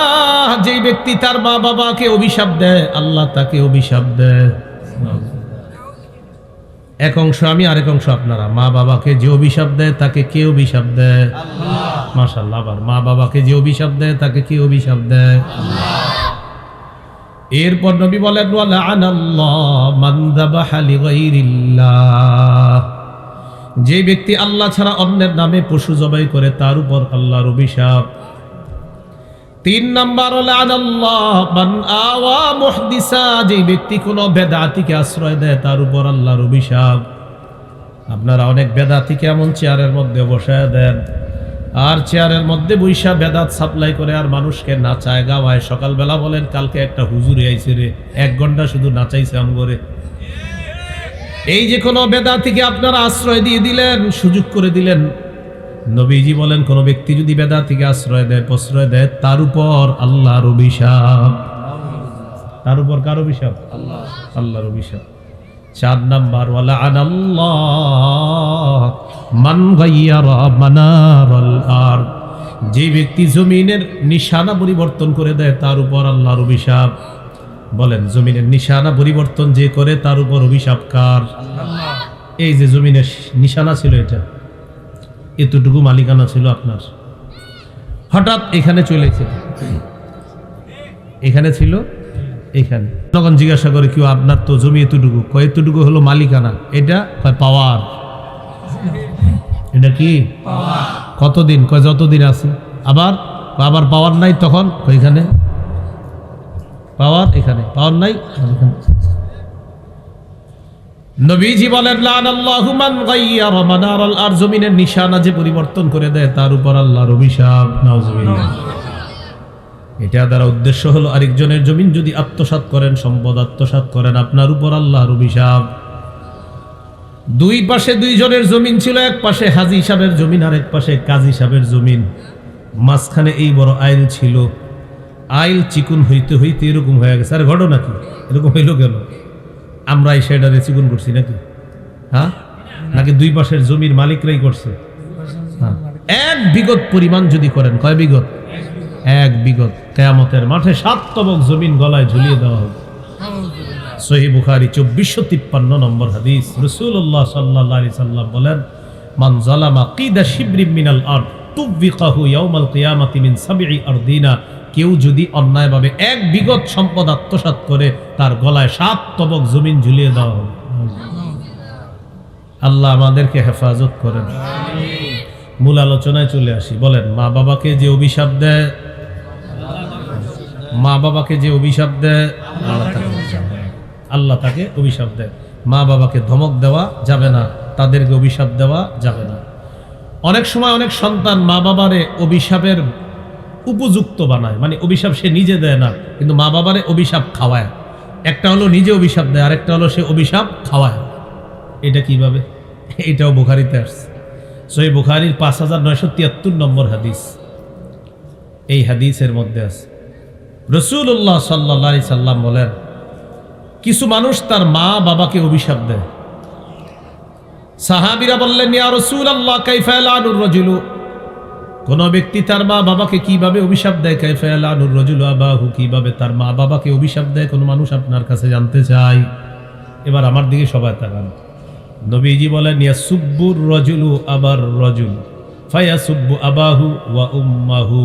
যেই ব্যক্তি তার মা বাবাকে অভিশাপ দেয়, আল্লাহ তাকে অভিশাপ দেয়। এক অংশ আমি, আরেক অংশ আপনারা। মা বাবাকে যে অভিশাপ দেয় তাকে কে অভিশাপ দেয়? আল্লাহ। মাশাআল্লাহ। আবার মা বাবাকে যে অভিশাপ দেয় তাকে কে অভিশাপ দেয়? আল্লাহ। এরপর নবী বলেন, ওয়া লানাল্লাহু মান যাবাহা লিগাইরিল্লাহ, যে ব্যক্তি আল্লাহ ছাড়া অন্যের নামে পশু জবাই করে তার উপর আল্লাহর অভিশাপ। 3 নাম্বার, লানাল্লাহু মান আওয়া মুহদিসা, যে ব্যক্তি কোনো বেদাতীকে আশ্রয় দেয় তার উপর আল্লাহর অভিশাপ। আপনারা অনেক বেদাতীকে এমন চেয়ারের মধ্যে বসায় দেন, আর চেয়ারের মধ্যে বৈশা বেদাত সাপ্লাই করে আর মানুষকে নাচায় গাওয়ায়। সকালবেলা বলেন, কালকে একটা হুজুর আইছে রে, 1 ঘন্টা শুধু নাচাইছে আমগরে। এই যে কোনো বেদাতীকে আপনারা আশ্রয় দিয়ে দিলেন, সুযোগ করে দিলেন। নবীজি বলেন, কোন ব্যক্তি যদি বেদাতীকে আশ্রয় দেয়, প্রশ্রয় দেয়, তার উপর আল্লাহর অভিশাপ। তার উপর কার অভিশাপ? আল্লাহর অভিশাপ। 4 নাম্বার, ওয়ালা আনাল্লাহ মান গায়্যারা মানারাল আরদ, যে ব্যক্তি জমিনের নিশানা পরিবর্তন করে দেয় তার উপর আল্লাহর অভিশাপ। বলেন, জমিনের নিশানা পরিবর্তন যে করে তার উপর অভিশাপ কার? আল্লাহ। এই যে জমিনের নিশানা ছিল, এটা এতটুকু মালিকানা ছিল আপনার, হঠাৎ এখানে চলেছে, এখানে ছিল, এখানে তখন জিজ্ঞাসা করে কেউ আপনার তো জমি এতটুকু, কয় এতটুকু হলো মালিকানা, এটা কয় পাওয়ার। এটা কি কতদিন? কয় যতদিন আছে। আবার আবার পাওয়ার নাই, তখন এখানে পাওয়ার, এখানে পাওয়ার নাই, এখানে। নবীজি বলেন লানাল্লাহু মান গায়্যারা মানারাল আরদ, জমিনের নিশানা যে পরিবর্তন করে দেয় তার উপর আল্লাহর অভিশাপ। নাউজুবিল্লাহ। এটা দ্বারা উদ্দেশ্য হলো আরেকজনের জমিন যদি আত্মসাৎ করেন, সম্পদ আত্মসাৎ করেন, আপনার উপর আল্লাহর অভিশাপ। দুই পাশে দুইজনের জমিন ছিল, এক পাশে হাজী সাহেবের জমিন আর এক পাশে কাজী সাহেবের জমিন, মাঝখানে এই বড় আইল ছিল। আইল চিকুন হইতে হইতে এরকম হয়ে গেছে। আর ঘটনা কি এরকম হইল কেন? আমরা এই সেটারে চিকুন করছি নাকি? হ্যাঁ, নাকি দুই পাশের জমির মালিকরাই করছে? হ্যাঁ, এক বিগত পরিমাণ যদি করেন, কয় বিগত? এক বিগত। কিয়ামতের মাঠে 7 তবক জমিন গলায় ঝুলিয়ে দেওয়া হবে। সহিহ বুখারী 2453 নম্বর হাদিস। রাসূলুল্লাহ সাল্লাল্লাহু আলাইহি সাল্লাম বলেন, মান যালামা কিদা শিবরিম মিনাল আরদ তুবিকাহু ইয়াউমাল কিয়ামাতি মিন 7 আরদিনা, কেউ যদি অন্যায়ভাবে এক বিগত সম্পদ আত্মসাৎ করে, তার গলায় 7 তবক জমিন ঝুলিয়ে দেওয়া হবে। আল্লাহ আমাদেরকে হেফাজত করেন। মূল আলোচনায় চলে আসি। বলেন, মা বাবাকে যে অভিশাপ দেয়, মা বাবাকে যে অভিশাপ দেয়, আল্লাহ তাকে অভিশাপ দেয়। মা বাবাকে ধমক দেওয়া যাবে না, তাদেরকে অভিশাপ দেওয়া যাবে না। অনেক সময় অনেক সন্তান মা বাবারে অভিশাপের উপযুক্ত বানায়, মানে অভিশাপ সে নিজে দেয় না, কিন্তু মা বাবারে অভিশাপ খাওয়ায়। একটা হলো নিজে অভিশাপ দেয়, আরেকটা হলো সে অভিশাপ খাওয়ায়। এটা কিভাবে? এটাও বুখারীতে আসছে। সহিহ বুখারীর 5973 নম্বর হাদিস। এই হাদিসের মধ্যে আছে রাসূলুল্লাহ সাল্লাল্লাহু আলাইহি সাল্লাম বলেন, কিছু মানুষ তার মা বাবাকে অভিশাপ দেয়। সাহাবীরা বললেন, ইয়া রাসূলুল্লাহ কাইফা ইয়ালানুর রাজুলু, কোন ব্যক্তি তার মা বাবাকে কিভাবে অভিশাপ দেয়? কাইফা ইয়ালানুর রাজুলু আবাহু, কিভাবে তার মা বাবাকে অভিশাপ দেয় কোন মানুষ আপনার কাছে জানতে চায়। এবার আমার দিকে সবাই তাকান। নবীজি বলেন, ইয়াসুব্বুর রাজুলু আবার রাজুল ফায়াসুব্বু আবাহু ওয়া উম্মাহু,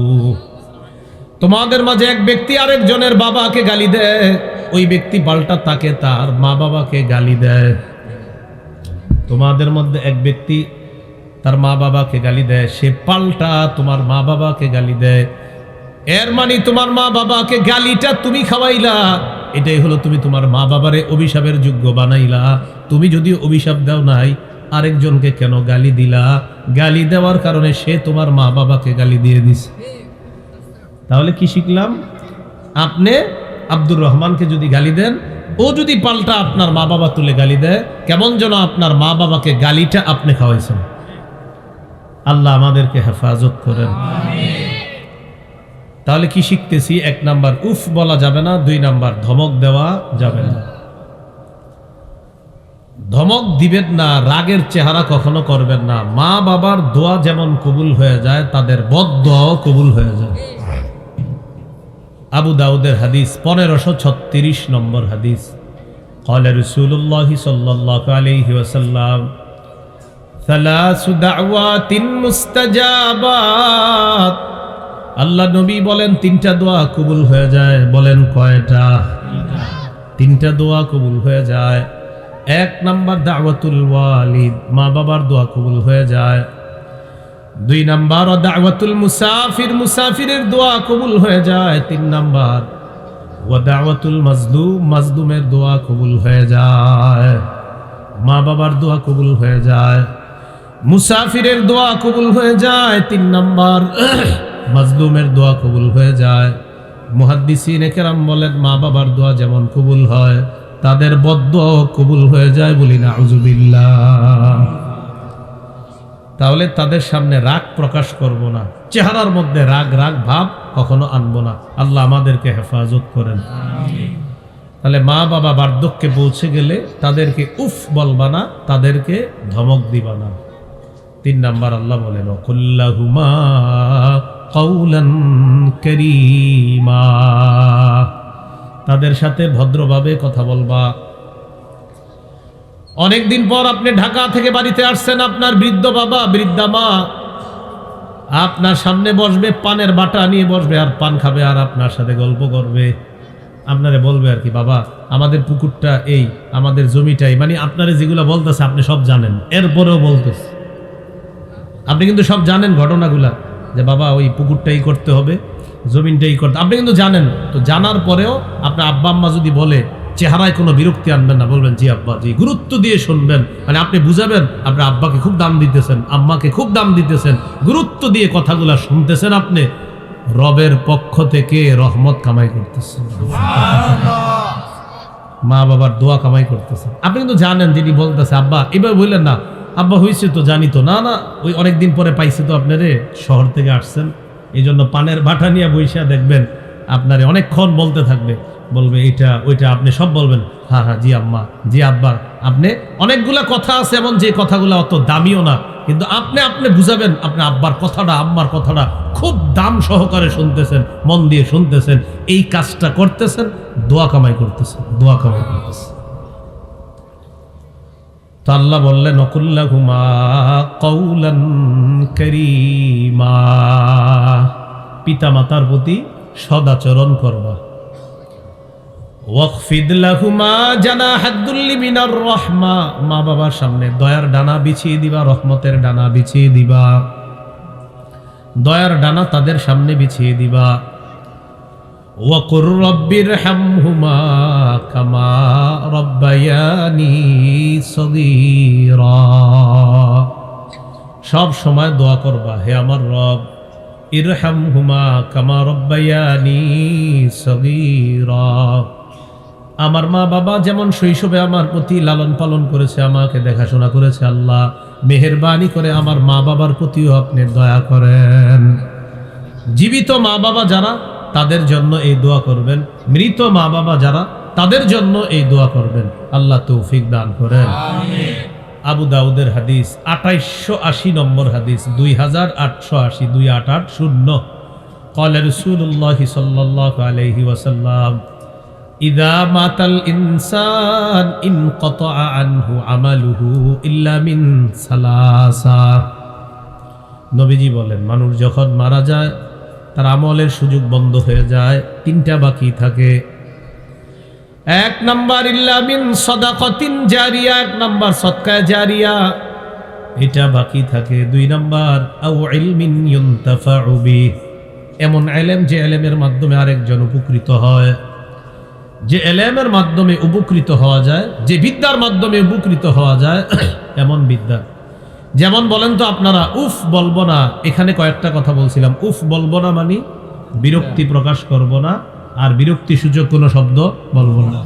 তোমাদের মাঝে এক ব্যক্তি আরেকজনের বাবাকে গালি দেয়, ওই ব্যক্তি পাল্টা তাকে তার মা বাবাকে গালি দেয়। তোমাদের মধ্যে এক ব্যক্তি তার মা বাবাকে গালি দেয়, সে পাল্টা তোমার মা বাবাকে গালি দেয়। এর মানে তোমার মা বাবাকে গালিটা তুমি খাওয়াইলা, এটাই হলো তুমি তোমার মা বাবারে অভিশাপের যোগ্য বানাইলা। তুমি যদিও অভিশাপ দাও নাই, আরেকজনকে কেন গালি দিলা? গালি দেওয়ার কারণে সে তোমার মা বাবাকে গালি দিয়ে দিছে। তাহলে কি শিখলাম? আপনি আব্দুর রহমানকে যদি গালি দেন, ও যদি পাল্টা আপনার মা বাবা তুলে গালি দেয়, কেমন যেন আপনার মা বাবাকে গালিটা আপনি খাওয়াইছেন। আল্লাহ আমাদেরকে হেফাজত করেন। তাহলে কি শিখতেছি? 1 নাম্বার, উফ বলা যাবে না। 2 নাম্বার, ধমক দেওয়া যাবে না। ধমক দিবেন না, রাগের চেহারা কখনো করবেন না। মা বাবার দোয়া যেমন কবুল হয়ে যায়, তাদের বদদোয়াও কবুল হয়ে যায়। আবু দাউদের হাদিস 1536 নম্বর হাদিস। ক্বালা রাসূলুল্লাহ সাল্লাল্লাহু আলাইহি ওয়াসাল্লাম, সালাসু দাওয়াতিন মুস্তাজাবাত, আল্লাহ নবী বলেন 3টা দোয়া কবুল হয়ে যায়। বলেন কয়টা? 3টা দোয়া কবুল হয়ে যায়। 1 নাম্বার দাওয়াতুল ওয়ালিদ, মা বাবার দোয়া কবুল হয়ে যায়। 2 নাম্বার দাওয়াতুল মুসাফির, মুসাফিরের দোয়া কবুল হয়ে যায়। 3 নাম্বার ওয়া দাওয়াতুল মাজলুম, মাজলুমের দোয়া কবুল হয়ে যায়। মা বাবার দোয়া কবুল হয়ে যায়, মুসাফিরের দোয়া কবুল হয়ে যায়। 3 নাম্বার মাজলুমের দোয়া কবুল হয়ে যায়। মুহাদ্দিসিনে কেরাম বলেন, মা বাবার দোয়া যেমন কবুল হয়, তাদের বদদোয়া কবুল হয়ে যায়। বলি নাউযুবিল্লাহ। তাহলে তাদের সামনে রাগ প্রকাশ করব না, চেহারার মধ্যে রাগ রাগ ভাব কখনো আনবো না। আল্লাহ আমাদেরকে হেফাজত করেন। তাহলে মা বাবা বার্ধক্যে পৌঁছে গেলে তাদেরকে উফ বলবা না, তাদেরকে ধমক দিবা না। 3 নাম্বার, আল্লাহ বলেন, কুল্লাহুমা কাউলান কারীমা, তাদের সাথে ভদ্রভাবে কথা বলবা। অনেকদিন পর আপনি ঢাকা থেকে বাড়িতে আসছেন, আপনার বৃদ্ধ বাবা বৃদ্ধা মা আপনার সামনে বসবে, পানের বাটা নিয়ে বসবে আর পান খাবে আর আপনার সাথে গল্প করবে, আপনারে বলবে আর কি, বাবা আমাদের পুকুরটা এই, আমাদের জমিটাই, মানে আপনারে যেগুলো বলতেছে আপনি সব জানেন, এরপরেও বলতেছে আপনি কিন্তু সব জানেন ঘটনাগুলা, যে বাবা ওই পুকুরটাই করতে হবে, জমিনটাই করতে, আপনি কিন্তু জানেন। তো জানার পরেও আপনার আব্বা আম্মা যদি বলে, চেহারায় কোনো বিরক্তি আনবেন না, বলবেন জি আব্বা জি, গুরুত্ব দিয়ে শুনবেন, মানে আপনি বুঝাবেন আপনার আব্বাকে খুব দাম দিতেছেন, আম্মাকে খুব দাম দিতেছেন, গুরুত্ব দিয়ে কথাগুলা শুনতেছেন, আপনি রবের পক্ষ থেকে রহমত কামাই করতেছেন, মা বাবার দোয়া কামাই করতেছেন। আপনি কিন্তু জানেন যিনি বলতেছে, আব্বা এবার বললেন না, আব্বা হয়েছে তো জানি তো, না না ওই অনেকদিন পরে পাইছে তো আপনারে, শহর থেকে আসছেন, এই জন্য পানের বাটা নিয়ে বইসা দেখবেন আপনারে অনেকক্ষণ বলতে থাকবে, বলবে এইটা ওইটা, আপনি সব বলবেন হ্যাঁ হ্যাঁ জি আম্মা জি আব্বা। আপনি অনেকগুলা কথা আছে এমন যে কথাগুলো অত দামিও না, কিন্তু আপনি বুঝাবেন আপনার আব্বার কথাটা আম্মার কথাটা খুব দাম সহকারে শুনতেছেন, মন দিয়ে শুনতেছেন, এই কাজটা করতেছেন, দোয়া কামাই করতেছেন, দোয়া কামাই করতেছেন। তো আল্লাহ বললেন নকুল্লাহুমা কওলান কারীমা, পিতা মাতার প্রতি সদাচরণ করবা। ওয়াকফিদ লাহুমা জানাহাদ-দুল্লি মিনার রাহমা, মা বাবার সামনে দয়ার ডানা বিছিয়ে দিবা, রহমতের ডানা বিছিয়ে দিবা, দয়ার ডানা তাদের সামনে বিছিয়ে দিবা। ওয়াকুর রব্বিরহামহুমা কামা রব্বায়ানি সগীরা, সব সময় দোয়া করবা, হে আমার রব ইরহামহুমা কামা রব্বায়ানি সগীরা, আমার মা বাবা যেমন শৈশবে আমার প্রতি লালন পালন করেছে, আমাকে দেখাশোনা করেছে, আল্লাহ মেহেরবানি করে আমার মা বাবার প্রতিও আপনি দয়া করেন। জীবিত মা বাবা যারা তাদের জন্য এই দোয়া করবেন, মৃত মা বাবা যারা তাদের জন্য এই দোয়া করবেন, আল্লাহ তৌফিক দান করেন। আবু দাউদের হাদিস 2880 নম্বর হাদিস, 2880 2880, قال رسول الله صلى الله عليه وسلم إذا مات الإنسان انقطع عنه عمله إلا من ثلاثة, নবীজি বলেন মানুষ যখন মারা যায় তার আমলের সুযোগ বন্ধ হয়ে যায়, তিনটা বাকি থাকে। এক নাম্বার ইল্লা মিন সাদাকাতিন জারিয়া, এক নাম্বার সদকা জারিয়া, এটা বাকি থাকে। দুই নাম্বার আও ইলমিন ইউনতাফাউ বিহি, এমন ইলম যে ইলমের মাধ্যমে আরেকজন উপকৃত হয়, যে ইলমের মাধ্যমে উপকৃত হওয়া যায়, যে বিদ্যার মাধ্যমে উপকৃত হওয়া যায়, এমন বিদ্যা। যেমন বলেন তো আপনারা উফ বলবো না, এখানে কয়েকটা কথা বলছিলাম, উফ বলবো না মানে বিরক্তি প্রকাশ করব না, আর বিরক্তি সূচক কোনো শব্দ বলবো না।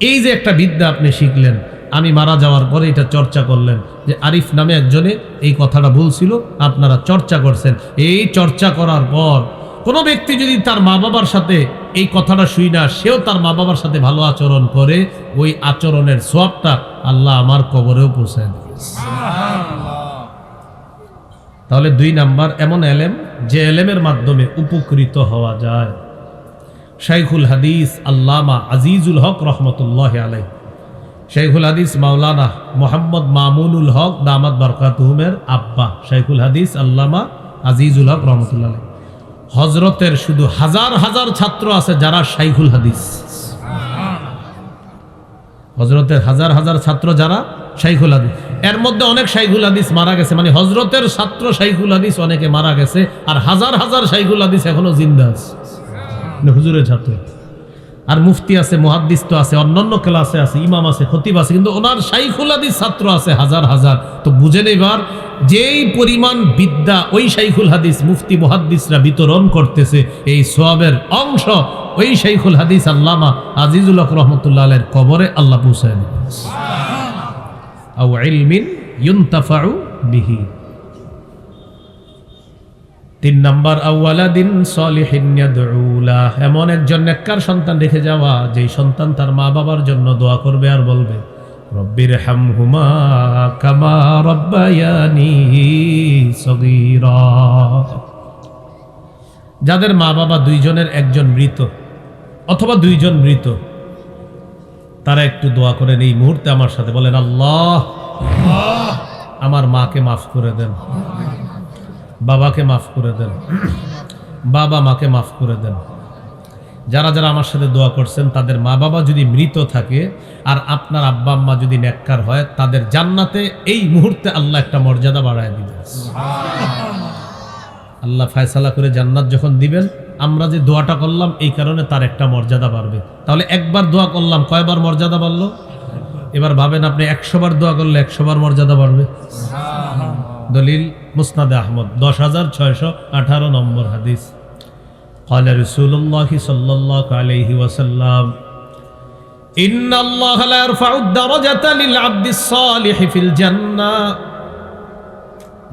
এই যে একটা বিদ্যা আপনি শিখলেন, আমি মারা যাওয়ার পরে এটা চর্চা করলেন, যে আরিফ নামে একজনে এই কথাটা বলছিল, আপনারা চর্চা করছেন। এই চর্চা করার পর কোনো ব্যক্তি যদি তার মা বাবার সাথে এই কথাটা শুই না, সেও তার মা বাবার সাথে ভালো আচরণ করে, ওই আচরণের সওয়াবটা আল্লাহ আমার কবরেও পৌঁছায় দেবে। তাহলে দুই নাম্বার এমন এলেম যে এলেমের মাধ্যমে উপকৃত হওয়া যায়। শাইখুল হাদিস আল্লামা আজিজুল হক রহমতুল্লাহ আলাইহি, শাইখুল হাদিস মাওলানা মোহাম্মদ মামুনুল হক দামাত বারকাতুহুমের আব্বা শাইখুল হাদিস আল্লামা আজিজুল হক রহমতুল্লাহ আলাইহি, হযরতের শুধু হাজার হাজার ছাত্র আছে যারা শাইখুল হাদিস, হযরতের হাজার হাজার ছাত্র যারা শাইখুল হাদিস। এর মধ্যে অনেক শাইখুল হাদিস মারা গেছে, মানে হযরতের ছাত্র শাইখুল হাদিস অনেকে মারা গেছে, আর হাজার হাজার শাইখুল হাদিস এখনো জিন্দা আছে, হুজুরের ছাত্র। আর মুফতি আছে, মুহাদ্দিস তো আছে, অন্যান্য ক্লাসে আছে, ইমাম আছে, খতিব আছে, কিন্তু ওনার শাইখুল হাদিস ছাত্র আছে হাজার হাজার। তো বুঝেন এবার যেই পরিমাণ বিদ্যা ওই শাইখুল হাদিস মুফতি মুহাদ্দিসরা বিতরণ করতেছে, এই সওয়াবের অংশ ওই শাইখুল হাদিস আল্লামা আজিজুল হক রাহমাতুল্লাহ আলাইহির কবরে আল্লাহ পৌঁছায় দেবেন। আও ইলমিন ইউনতাফাউ বিহি। তিন নাম্বার আওয়ালাদিন সলিহিন ইয়াদউ লা, এমন একজন নেককার সন্তান রেখে যাওয়া, যেই সন্তান তার মা বাবার জন্য দোয়া করবে আর বলবে রব্বিরহামহুমা কামা রব্বায়ানি সগীরা। যাদের মা বাবা দুইজনের একজন মৃত অথবা দুইজন মৃত, তারা একটু দোয়া করেন এই মুহূর্তে আমার সাথে, বলেন আল্লাহ আমার মাকে মাফ করে দেন, বাবাকে মাফ করে দেন, বাবা মাকে মাফ করে দেন। যারা যারা আমার সাথে দোয়া করছেন তাদের মা বাবা যদি মৃত থাকে আর আপনার আব্বা আম্মা যদি নেককার হয়, তাদের জান্নাতে এই মুহূর্তে আল্লাহ একটা মর্যাদা বাড়ায় দিবেন। আল্লাহ ফায়সালা করে জান্নাত যখন দিবেন, আমরা যে দোয়াটা করলাম এই কারণে তার একটা মর্যাদা বাড়বে। তাহলে একবার দোয়া করলাম, কয়বার মর্যাদা বাড়লো? এবার ভাবেন আপনি 100 বার দোয়া করলে 100 বার মর্যাদা বাড়বে। দলিল মুসনাদে আহমদ 10,618 নম্বর হাদিস। قال رسول الله صلى الله عليه وسلم إن الله لا يرفع الدرجة للعبد الصالح في الجنة।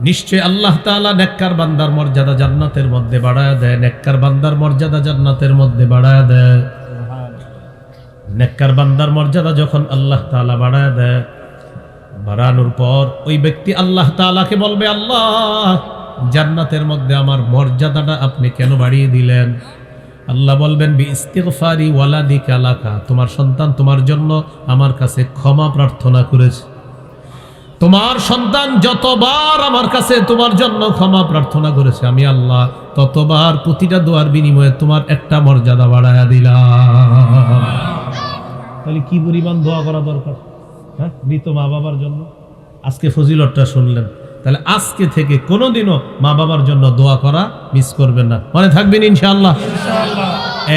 নিশ্চয় আল্লাহ তাআলা নেককার বান্দার মর্যাদা জান্নাতের মধ্যে বাড়ায় দেয়, নেককার বান্দার মর্যাদা জান্নাতের মধ্যে বাড়ায় দেয়। নেককার বান্দার মর্যাদা যখন আল্লাহ তাআলা বাড়ায় দেয়, বাড়ানোর পর ওই ব্যক্তি আল্লাহ তাআলাকে বলবে, আল্লাহ জান্নাতের মধ্যে আমার মর্যাদাটা আপনি কেন বাড়িয়ে দিলেন? আল্লাহ বলবেন, বিইস্তিগফারি ওয়ালাদিকা লাকা, তোমার সন্তান তোমার জন্য আমার কাছে ক্ষমা প্রার্থনা করেছে। তোমার সন্তান যতবার আমার কাছে তোমার জন্য ক্ষমা প্রার্থনা করেছে, আমি আল্লাহ ততবার প্রতিটা দোয়ার বিনিময়ে তোমার একটা মর্যাদা বাড়ায়া দিলাম। তাহলে কি পরিমাণ দোয়া করা দরকার, হ্যাঁ, মৃত মা বাবার জন্য। আজকে ফজিলতটা শুনলেন, তাহলে আজকে থেকে কোনোদিনও মা বাবার জন্য দোয়া করা মিস করবেন না। মনে থাকবেন ইনশাআল্লাহ,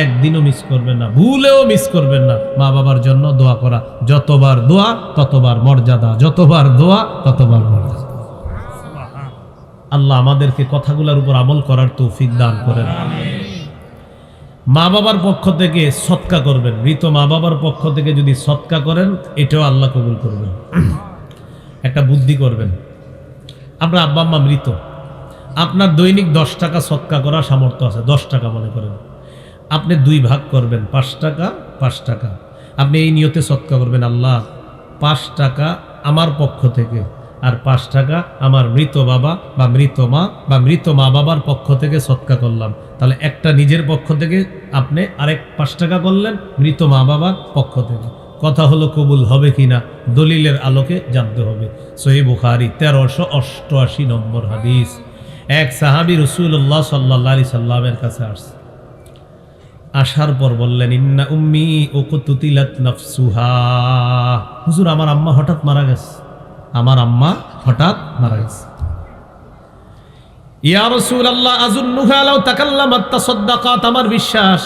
একদিনও মিস করবেন না, ভুলেও মিস করবেন না। মা বাবার জন্য দোয়া করা, যতবার দোয়া ততবার মর্যাদা, যতবার দোয়া ততবার মর্যাদা। আল্লাহ আমাদেরকে কথাগুলোর উপর আমল করার তৌফিক দান করেন। মা বাবার পক্ষ থেকে সদকা করবেন, মৃত মা বাবার পক্ষ থেকে যদি সদকা করেন এটাও আল্লাহ কবুল করবেন। একটা বুদ্ধি করবেন, আপনার আব্বা আম্মা মৃত, আপনার দৈনিক 10 টাকা সদকা করার সামর্থ্য আছে, 10 টাকা মনে করেন, আপনি 2 ভাগ করবেন, 5 টাকা 5 টাকা। আপনি এই নিয়তে সদকা করবেন, আল্লাহ 5 টাকা আমার পক্ষ থেকে আর 5 টাকা আমার মৃত বাবা বা মৃত মা বা মৃত মা বাবার পক্ষ থেকে সদকা করলাম। তাহলে একটা নিজের পক্ষ থেকে আপনি আরেক 5 টাকা করলেন মৃত মা বাবার পক্ষ থেকে। কথা হলো কবুল হবে কিনা দলিলের আলোকে জানতে হবে। সহিহ বুখারী 1388 নম্বর হাদিস। এক সাহাবী রাসূলুল্লাহ সাল্লাল্লাহু আলাইহি সাল্লামের কাছে আসছে, আসার পর বললেন, ইন্না উম্মি উকতুতিলাত নাফসুহা, হুজুর আমার আম্মা হঠাৎ মারা গেছে, আমার আম্মা হঠাৎ মারা গেছে। ইয়া রাসূলুল্লাহ আযুন্নুহা লাউ তাকাল্লামাত তাসাদ্দাকাত, আমার বিশ্বাস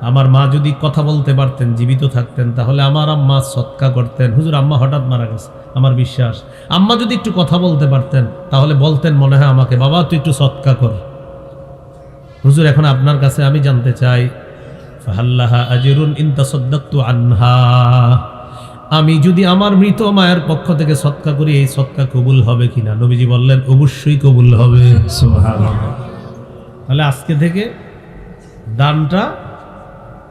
আমার মা যদি কথা বলতে পারতেন, জীবিত থাকতেন, তাহলে আমার আম্মা সদকা করতেন। হুজুর আম্মা হঠাৎ মারা গেছে, আমার বিশ্বাস আম্মা যদি একটু কথা বলতে পারতেন তাহলে বলতেন মনে হয় আমাকে, বাবা তুই একটু সদকা কর। হুজুর এখন আপনার কাছে আমি জানতে চাই, ফাহাল্লাহা আজরুন ইন তাসাদদাকতু আনহা, আমি যদি আমার মৃত মায়ের পক্ষ থেকে সদকা করি এই সদকা কবুল হবে কিনা? নবীজি বললেন অবশ্যই কবুল হবে। সুবহানাল্লাহ। তাহলে আজকে থেকে দানটা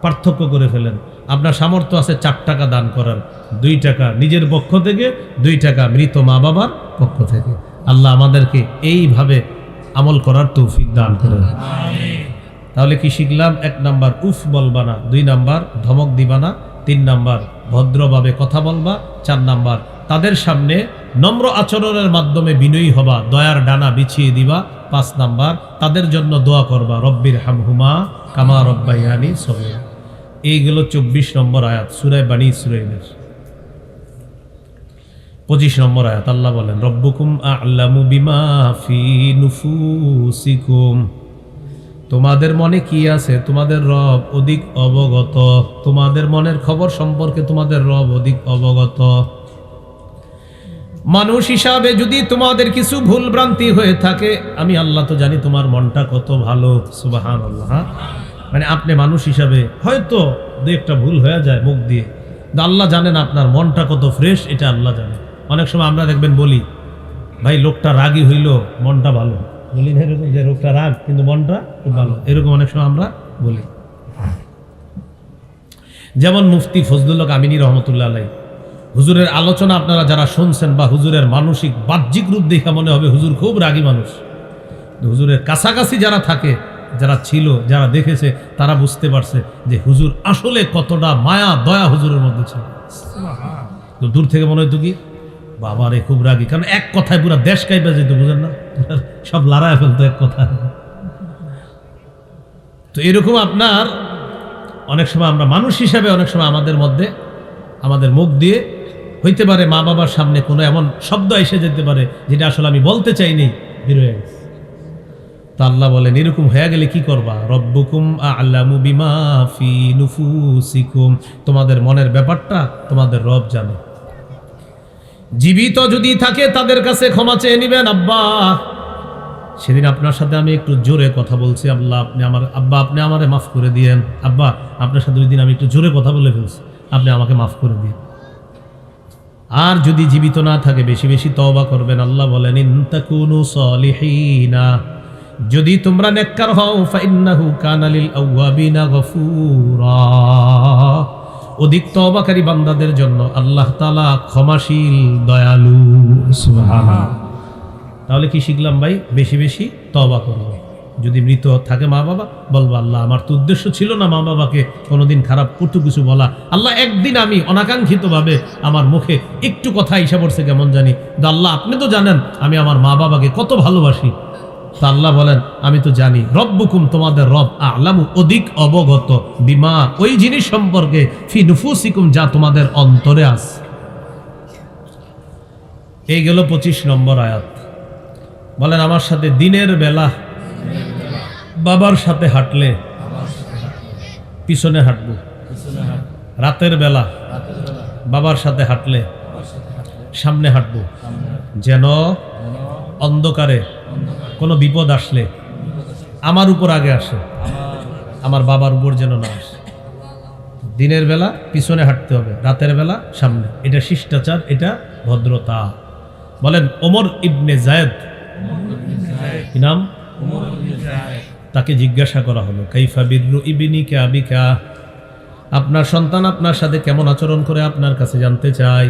পার্থক্য করে ফেলেন। আপনার সামর্থ্য আছে 4 টাকা দান করার, 2 টাকা নিজের পক্ষ থেকে, 2 টাকা মৃত মা বাবার পক্ষ থেকে। আল্লাহ আমাদেরকে এইভাবে আমল করার তৌফিক দান করেন। তাহলে কি শিখলাম? 1 নাম্বার উফ বলবা না, 2 নাম্বার ধমক দিবা না, 3 নাম্বার ভদ্রভাবে কথা বলবা, 4 নাম্বার তাদের সামনে নম্র আচরণের মাধ্যমে বিনয়ী হবা, দয়ার ডানা বিছিয়ে দিবা, 5 নাম্বার তাদের জন্য দোয়া করবা, রব্বির হামহুমা কামা রব্বায়ানি সগীরা। এইগুলো 24 নম্বর আয়াত সূরা বানী ইসরাঈলের 25 নম্বর আয়াত। আল্লাহ বলেন, রব্বুকুম আ'লামু বিমা ফি নুফুসিকুম, তোমাদের মনে কি আছে তোমাদের রব অধিক অবগত, তোমাদের মনের খবর সম্পর্কে তোমাদের রব অধিক অবগত। মানুষ হিসাবে যদি তোমাদের কিছু ভুল ভ্রান্তি হয়ে থাকে, আমি আল্লাহ তো জানি তোমার মনটা কত ভালো। সুবহানাল্লাহ। মানে আপনি মানুষ হিসাবে হয়তো 2-1টা ভুল হয়ে যায় মুখ দিয়ে, কিন্তু আল্লাহ জানেন আপনার মনটা কত ফ্রেশ, এটা আল্লাহ জানে। অনেক সময় আমরা দেখবেন বলি, ভাই লোকটা রাগী হইল মনটা ভালো, বলি না এরকম যে লোকটা রাগ কিন্তু মনটা খুব ভালো, এরকম অনেক সময় আমরা বলি। যেমন মুফতি ফজলুল হক আমিনী রহমতুল্লাহ আলাইহি, হুজুরের আলোচনা আপনারা যারা শুনছেন বা হুজুরের মানসিক বাহ্যিক রূপ দেখে মনে হবে হুজুর খুব রাগী মানুষ, হুজুরের কাছাকাছি যারা থাকে যারা ছিল, যারা দেখেছে, তারা বুঝতে পারছে যে হুজুর আসলে কতটা মায়া দয়া হুজুরের মধ্যে ছিল। তো দূর থেকে মনে হইতো কি বাবা রে খুব রাগী, কারণ এক কথায় পুরো দেশ কাইপা যেত, বুঝেন না, সব লড়াই ফেলতো এক কথা। তো এরকম আপনার অনেক সময় আমরা মানুষ হিসাবে অনেক সময় আমাদের মধ্যে আমাদের মুখ দিয়ে হইতে পারে মা বাবার সামনে কোনো এমন শব্দ এসে যেতে পারে যেটা আসলে আমি বলতে চাইনি, বের হয়ে গেছে। তা আল্লাহ বলেন এরকম হয়ে গেলে কি করবা? রব্বুকুম আ'লামু বিমা ফি নুফুসিকুম, তোমাদের মনের ব্যাপারটা তোমাদের রব জানে। জীবিত যদি থাকে তাদের কাছে ক্ষমা চেয়ে নিবেন। আব্বা সেদিন আপনার সাথে আমি একটু জোরে কথা বলছি, আব্বা আপনি আমারে মাফ করে দিয়েন। আব্বা আপনার সাথে ওই দিন আমি একটু জোরে কথা বলে ফেলছি, আপনি আমাকে মাফ করে দিন। আর যদি জীবিত না থাকে বেশি বেশি তওবা করবেন। আল্লাহ বলেন ইন তাকুনু সলিহিনা, যদি তোমরা নেককার হও, ফাইন্নাহু কানা লিল আওয়াবিনা গফুরা, অধিক তওবাকারী বান্দাদের জন্য আল্লাহ তাআলা ক্ষমাশীল দয়ালু। সুবহানাল্লাহ। তাহলে কি শিখলাম ভাই? বেশি বেশি তওবা করব। যদি মৃত থাকে মা বাবা, বলবো আল্লাহ আমার তো উদ্দেশ্য ছিল না মা বাবাকে কোনোদিন খারাপ করতে কিছু বলা, আল্লাহ একদিন আমি অনাকাঙ্ক্ষিতভাবে আমার মুখে একটু কথা এসে পড়ছে কেমন জানি, আল্লাহ আপনি তো জানেন আমি আমার মা বাবাকে কত ভালোবাসি। তা আল্লাহ বলেন আমি তো জানি, রব্বুকুম তোমাদের রব আ'লামু অধিক অবগত, বিমা ওই জিনিস সম্পর্কে, ফি নুফুসিকুম যা তোমাদের অন্তরে আছে। এই গেল 25 নম্বর আয়াত। বলেন আমার সাথে, দিনের বেলা বাবার সাথে হাঁটলে পিছনে হাঁটবো, রাতের বেলা বাবার সাথে হাঁটলে সামনে হাঁটবো, যেন অন্ধকারে কোনো বিপদ আসলে আমার উপর আগে আসে, আমার বাবার উপর যেন না আসে। দিনের বেলা পিছনে হাঁটতে হবে, রাতের বেলা সামনে। এটা শিষ্টাচার, এটা ভদ্রতা। বলেন ওমর ইবনে জায়েদ, কি নাম? তাকে জিজ্ঞাসা করা হলো কাইফা বিররু ইবনিকা আবিকা, আপনার সন্তান আপনার সাথে কেমন আচরণ করে আপনার কাছে জানতে চাই।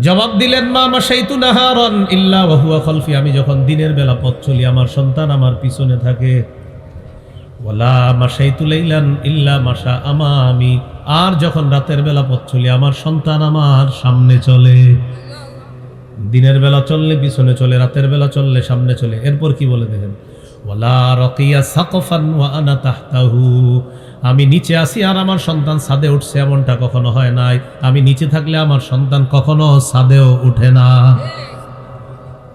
জবাব দিলেন মা মাশাইতু নাহারান ইল্লা ওয়া হুয়া খালফি, আমি যখন দিনের বেলা পথ চলি আমার সন্তান আমার পিছনে থাকে। ওয়ালা মাশাইতু লাইলান ইল্লা মাশা আমামি, আর যখন রাতের বেলা পথ চলি আমার সন্তান আমার সামনে চলে। দিনের বেলা চললে পিছনে চলে, রাতের বেলা চললে সামনে চলে। এরপর কি বলে দেখেন, ওয়ালা রাকিয়া সাকফান ওয়া আনা তাহতাহু, আমি নিচে আসি আর আমার সন্তান ছাদে উঠছে, এমনটা কখনো হয় নাই। আমি নিচে থাকলে আমার সন্তান কখনো ছাদেও উঠে না,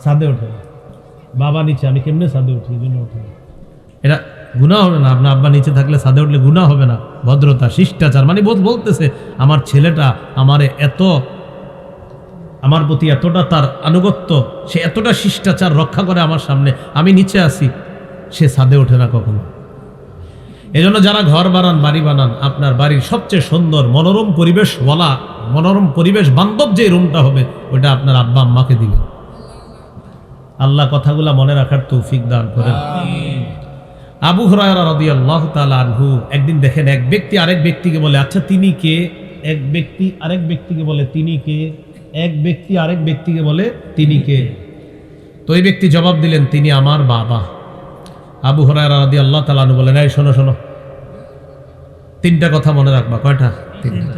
ছাদে ওঠে না। বাবা নিচে, আমি কেমনে ছাদে উঠি? জন্য উঠে না। এটা গুনাহ হবে না? আপনার আব্বা নিচে থাকলে ছাদে উঠলে গুনাহ হবে না? ভদ্রতা, শিষ্টাচার। মানে বলতেছে আমার ছেলেটা আমারে এত, আমার প্রতি এতটা তার আনুগত্য, সে এতটা শিষ্টাচার রক্ষা করে আমার সামনে, আমি নিচে আসি, সে ছাদে ওঠে না কখনো। এজন্য যারা ঘর বানান, বাড়ি বানান, আপনার বাড়ির সবচেয়ে সুন্দর মনোরম পরিবেশওয়ালা, মনোরম পরিবেশ বান্ধব যে রুমটা হবে ওটা আপনার আব্বা আম্মাকে দিবে। আল্লাহ কথাগুলা মনে রাখার তৌফিক দান করেন। আবু হুরায়রা রাদিয়াল্লাহু তাআলা আনহু একদিন দেখেন এক ব্যক্তি আরেক ব্যক্তিকে বলে আচ্ছা তিনি কে? এক ব্যক্তি আরেক ব্যক্তিকে বলে তিনি কে? এক ব্যক্তি আরেক ব্যক্তিকে বলে তিনি কে? তো এই ব্যক্তি জবাব দিলেন তিনি আমার বাবা। আবু হুরায়রা রাদিয়াল্লাহু তাআলা আনহু বলেন এই শোনো শোনো, তিনটা কথা মনে রাখবা। কয়টা? তিনটা।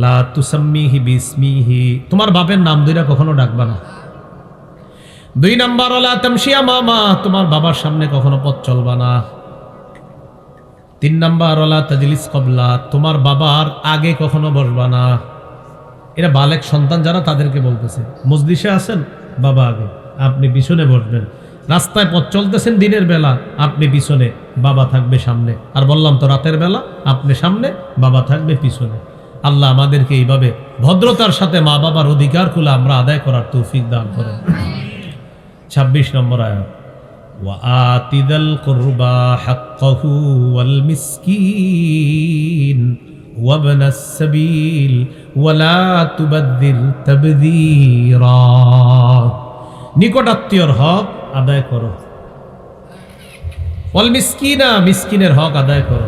লা তুসাম্মিহি বিসমিহি, তোমার বাপের নাম ধরে কখনো ডাকবা না। 2 নাম্বার, লা তামশিয়া মামা, তোমার বাবার সামনে কখনো পথ চলবা না। 3 নাম্বার, লা তাজলিস ক্বাবলা, তোমার বাবার আগে কখনো বসবা না। এরা বালেক সন্তান যারা তাদেরকে বলতেছে, মজলিসে আছেন বাবা আগে, আপনি পিছনে বসবেন। রাস্তায় পথ চলতেছেন দিনের বেলা, আপনি পিছনে, বাবা থাকবে সামনে। আর বললাম তো রাতের বেলা আপনি সামনে, বাবা থাকবে পিছনে। আল্লাহ আমাদেরকে এইভাবে ভদ্রতার সাথে মা বাবার অধিকার খুলে আমরা আদায় করার তৌফিক দান করেন। 26 নম্বর আয়াত, ওয়া আতিদাল কুরবা হাক্কাহু ওয়াল মিসকিন ওয়া ইবনাস সাবিল ওয়া লা তুবাদদির তাবদীরা, নিকটাত্মীয়র হক আদায় করো। ওয়াল মিসকিনা, মিসকিনের হক আদায় করো।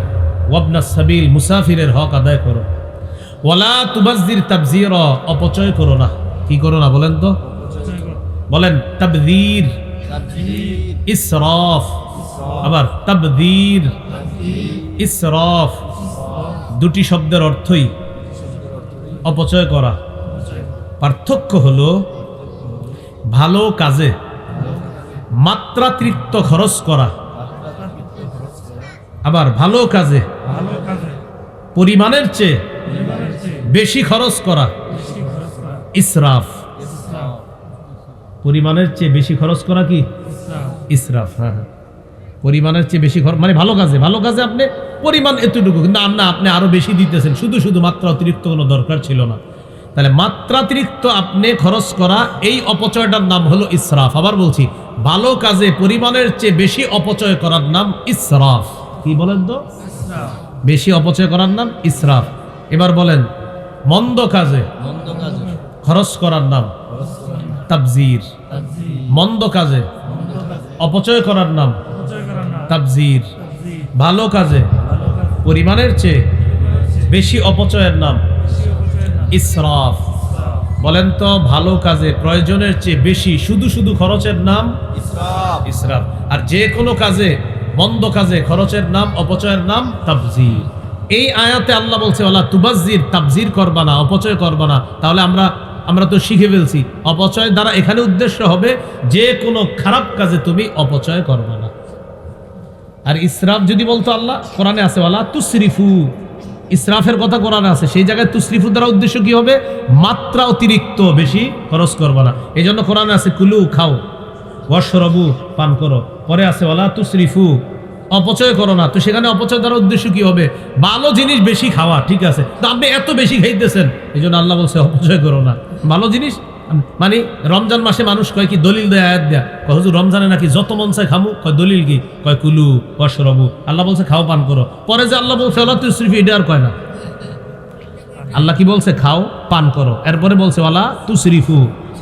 ওয়া ইবনাস সাবিল, মুসাফিরের হক আদায় করো। ওয়া লা তুবাদদির তাবযীরা, অপচয় করো না। কি করো না বলেন তো? বলেন তাবযীর, ইসরাফ, আবার তাবযীর, ইসরাফ, দুটি শব্দের অর্থই অপচয় করা। পার্থক্য হলো ভালো কাজে মাত্রাতিরিক্ত খরচ করা, আবার ভালো কাজে পরিমাণের চেয়ে বেশি খরচ করা ইসরাফ। পরিমাণের চেয়ে বেশি খরচ করা কি ইসরাফ। হ্যাঁ, পরিমাণের চেয়ে বেশি খরচ মানে ভালো কাজে আপনি পরিমাণ এতটুকু, কিন্তু আপনি আরো বেশি দিতেছেন, শুধু মাত্রা অতিরিক্ত কোনো দরকার ছিল না। তাহলে মাত্রাতিরিক্ত আপনি খরচ করা, এই অপচয়টার নাম হলো ইসরাফ। আবার বলছি, ভালো কাজে পরিমাণের চেয়ে বেশি অপচয় করার নাম ইসরাফ। কি বলেন তো? বেশি অপচয় করার নাম ইসরাফ। এবার বলেন, মন্দ কাজে খরচ করার নাম তাবযীর। মন্দ কাজে অপচয় করার নাম তাবযীর। ভালো কাজে পরিমাণের চেয়ে বেশি অপচয়ের নাম ইসরাফ। বলেন তো, ভালো কাজে প্রয়োজনের চেয়ে বেশি শুধু খরচের নাম ইসরাফ। আর যে কোনো কাজে, মন্দ কাজে খরচের নাম, অপচয়ের নাম তাবযীর। এই আয়াতে আল্লাহ বলছে ওয়ালা তুবাযযির, তাবযীর করবা না, অপচয় করবা না। তাহলে আমরা তো শিখে ফেলছি, অপচয় দ্বারা এখানে উদ্দেশ্য হবে যে কোনো খারাপ কাজে তুমি অপচয় করবা না। আর ইসরাফ যদি বলতো, আল্লাহ কোরআনে আছে ওয়ালা তুসরিফু, ইসরাফের কথা কোরআনে আছে, সেই জায়গায় তুসরিফু দ্বারা উদ্দেশ্য কি হবে? মাত্রা অতিরিক্ত বেশি খরচ করবা না। এই জন্য কোরআনে আছে কুলু, খাও, ওয়াশরাবু, পান করো। পরে আছে ওয়ালা তুসরিফু, অপচয় করো না। তো সেখানে অপচয় দ্বারা উদ্দেশ্য কি হবে? ভালো জিনিস বেশি খাওয়া, ঠিক আছে, তো আপনি এত বেশি খাইতেছেন, এই জন্য আল্লাহ বলছে অপচয় করো না। ভালো জিনিস মানে রমজান মাসে মানুষ কয় কি দলিল দেয়, আয়াত দেয়া, কয় হুজুর রমজানে নাকি যত মন চায় খামু, কয় দলিল কি? কয় কুলু ওয়াশরাবু। আল্লাহ বলছে খাও, পান করো। পরে যে আল্লাহ বলছে ওয়ালা তুসরিফু, এটা আর কয় না। আল্লাহ কি বলছে? খাও, পান করো। এরপরে বলছে ওয়ালা তুসরিফু,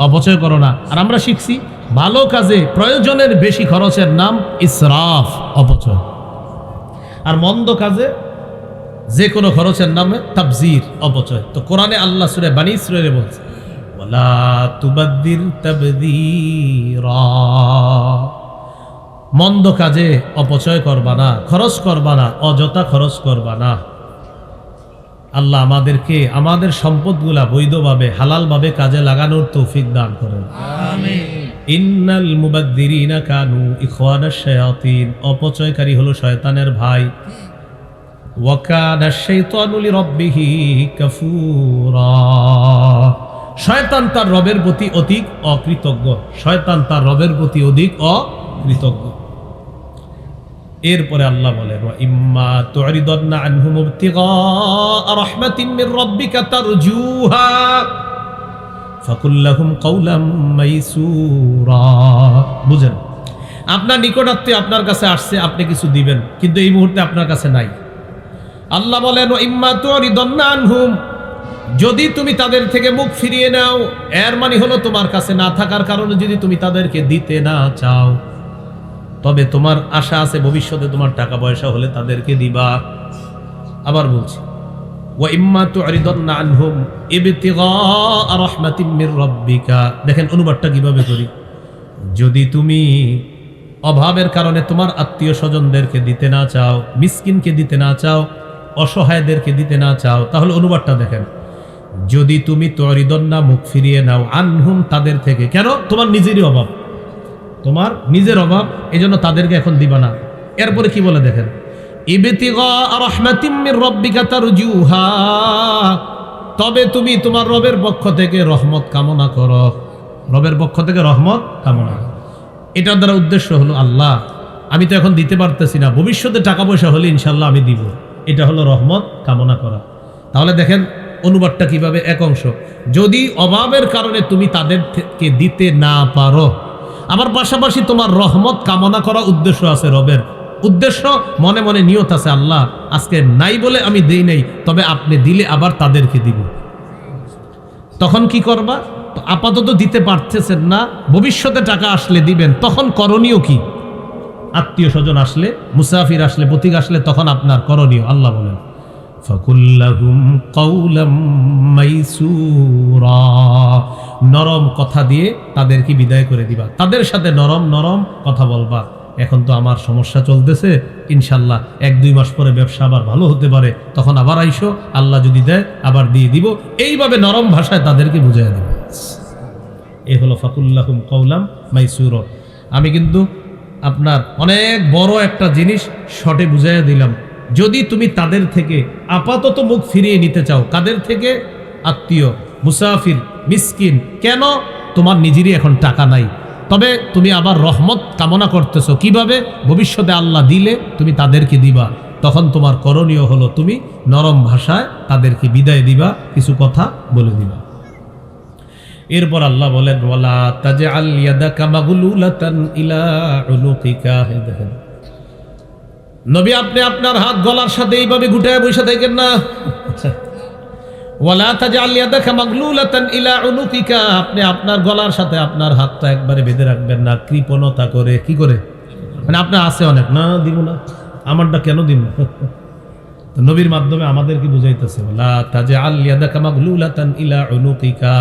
অপচয় করো না। আর আমরা শিখছি ভালো কাজে প্রয়োজনের বেশি খরচের নাম ইসরাফ, অপচয়। আর মন্দ কাজে যে কোনো খরচের নামে তাবযীর, অপচয়। তো কোরআনে আল্লাহ সূরা বানী ইসরাঈলে বলছে ওয়ালা তুবাদ্দির তাবদীরা, মন্দ কাজে অপচয় করবা না, খরচ করবা না, অযথা খরচ করবা না। আল্লাহ আমাদেরকে আমাদের সম্পদগুলা বৈধভাবে, হালালভাবে কাজে লাগানোর তৌফিক দান করেন, আমিন। ইন্নাল মুবাদ্দিরিনা কানু ইখওয়ানাশ শায়াতিন, অপচয়কারী হলো শয়তানের ভাই। ওয়া কানা শাইতানু লিরাব্বিহি কাফুরা, শয়তান তার রবের প্রতি অধিক অকৃতজ্ঞ। শয়তান তার রবের প্রতি অধিক অকৃতজ্ঞ। এরপরে আল্লাহ বলেন ওয়া ইম্মা তুরিদান্না আনহুম ইবতিগা রাহমাতিন মির রাব্বিকা তারজুহা ফাকুল লাহুম কাওলাম মাইসুরা। বুঝেন, আপনার নিকটাত্মীয় আপনার কাছে আসছে, আপনি কিছু দিবেন, কিন্তু এই মুহূর্তে আপনার কাছে নাই। আল্লাহ বলেন ওয়া ইম্মা তুরিদান্না আনহুম, যদি তুমি তাদের থেকে মুখ ফিরিয়ে নাও, এর মানে হলো তোমার কাছে না থাকার কারণে যদি তুমি তাদেরকে দিতে না চাও, তবে তোমার আশা আছে ভবিষ্যতে তোমার টাকা পয়সা হলে তাদেরকে দিবা। আবার বলছি ওয়া ইম্মা তুরিদান্না আনহুম ইবতিগা রাহমাতিন মির রাব্বিকা। দেখেন অনুবাদটা কিভাবে করি। যদি তুমি অভাবের কারণে তোমার আত্মীয় স্বজনদেরকে দিতে না চাও, মিসকিনকে দিতে না চাও, অসহায়দেরকে দিতে না চাও, তাহলে অনুবাদটা দেখেন, যদি তুমি তুরিদান্না, মুখ ফিরিয়ে নাও, আনহুম, তাদের থেকে। কেন? তোমার নিজেরই অভাব, তোমার নিজের অভাব, এজন্য তাদেরকে এখন দিবা না। এরপরে কি বলে দেখেন, ইবতিগা রাহমাতিন মির রাব্বিকা তারজুহা, তবে তুমি তোমার রবের পক্ষ থেকে রহমত কামনা করো, রবের পক্ষ থেকে রহমত কামনা। এটার দ্বারা উদ্দেশ্য হলো আল্লাহ আমি তো এখন দিতে পারতেছি না, ভবিষ্যতে টাকা পয়সা হলে ইনশাল্লাহ আমি দিব। এটা হলো রহমত কামনা করা। তাহলে দেখেন অনুবাদটা কিভাবে, এক অংশ, যদি অভাবের কারণে তুমি তাদেরকে দিতে না পারো, আবার পাশাপাশি তোমার রহমত কামনা করা উদ্দেশ্য আছে, রবের উদ্দেশ্য, মনে মনে নিয়ত আছে, আল্লাহ আজকে নাই বলে আমি দেই নাই, তবে আপনি দিলে আবার তাদেরকে দিব। তখন কি করবা? তো আপাতত দিতে পারতেছেন না, ভবিষ্যতে টাকা আসলে দিবেন, তখন করণীয় কি? আত্মীয় স্বজন আসলে, মুসাফির আসলে, পথিক আসলে, তখন আপনার করণীয়, আল্লাহ বলেন ফাকুল্লাহুম কাওলাম মাইসুরা, নরম কথা দিয়ে তাদেরকে বিদায় করে দিবা, তাদের সাথে নরম নরম কথা বলবা। এখন তো আমার সমস্যা চলতেছে, ইনশাল্লাহ 1-2 মাস পরে ব্যবসা আবার ভালো হতে পারে, তখন আবার আইসো, আল্লাহ যদি দেয় আবার দিয়ে দিব। এইভাবে নরম ভাষায় তাদেরকে বুঝাইয়া দেব। এ হলো ফাকুল্লাহুম কওলাম মাইসুরা। আমি কিন্তু আপনার অনেক বড় একটা জিনিস শর্টে বুঝাইয়া দিলাম। যদি তুমি তাদের থেকে আপাতত মুখ ফিরিয়ে নিতে চাও, কাদের থেকে? আত্মীয়, মুসাফির, মিসকিন। কেন? তোমার নিজেরই এখন টাকা নাই, তবে তুমি আবার রহমত কামনা করতেছো। কিভাবে? ভবিষ্যতে আল্লাহ দিলে তুমি তাদেরকে দিবা। তখন তোমার করণীয় হলো তুমি নরম ভাষায় তাদেরকে বিদায় দিবা, কিছু কথা বলে দিবা। এরপর আল্লাহ বলেন ওয়ালা তাজআল ইয়াদাকা মাগলুলাতান ইলা উনুকিকা। দেখেন নবী, আপনি আপনার হাত গলার সাথে এইভাবে গুটায় বসে থাকেন না। ওয়ালা তাজআল ইয়াদাকা মাগলুলাতান ইলা উনুকিকা, আপনি আপনার গলার সাথে আপনার হাতটা একবারে বেঁধে রাখবেন না, কৃপণতা করে। কি করে? মানে আপনার আছে অনেক, না দিব না, আমারটা কেন দিব? তো নবীর মাধ্যমে আমাদেরকে বুঝাইতেছে ওয়ালা তাজআল ইয়াদাকা মাগলুলাতান ইলা উনুকিকা,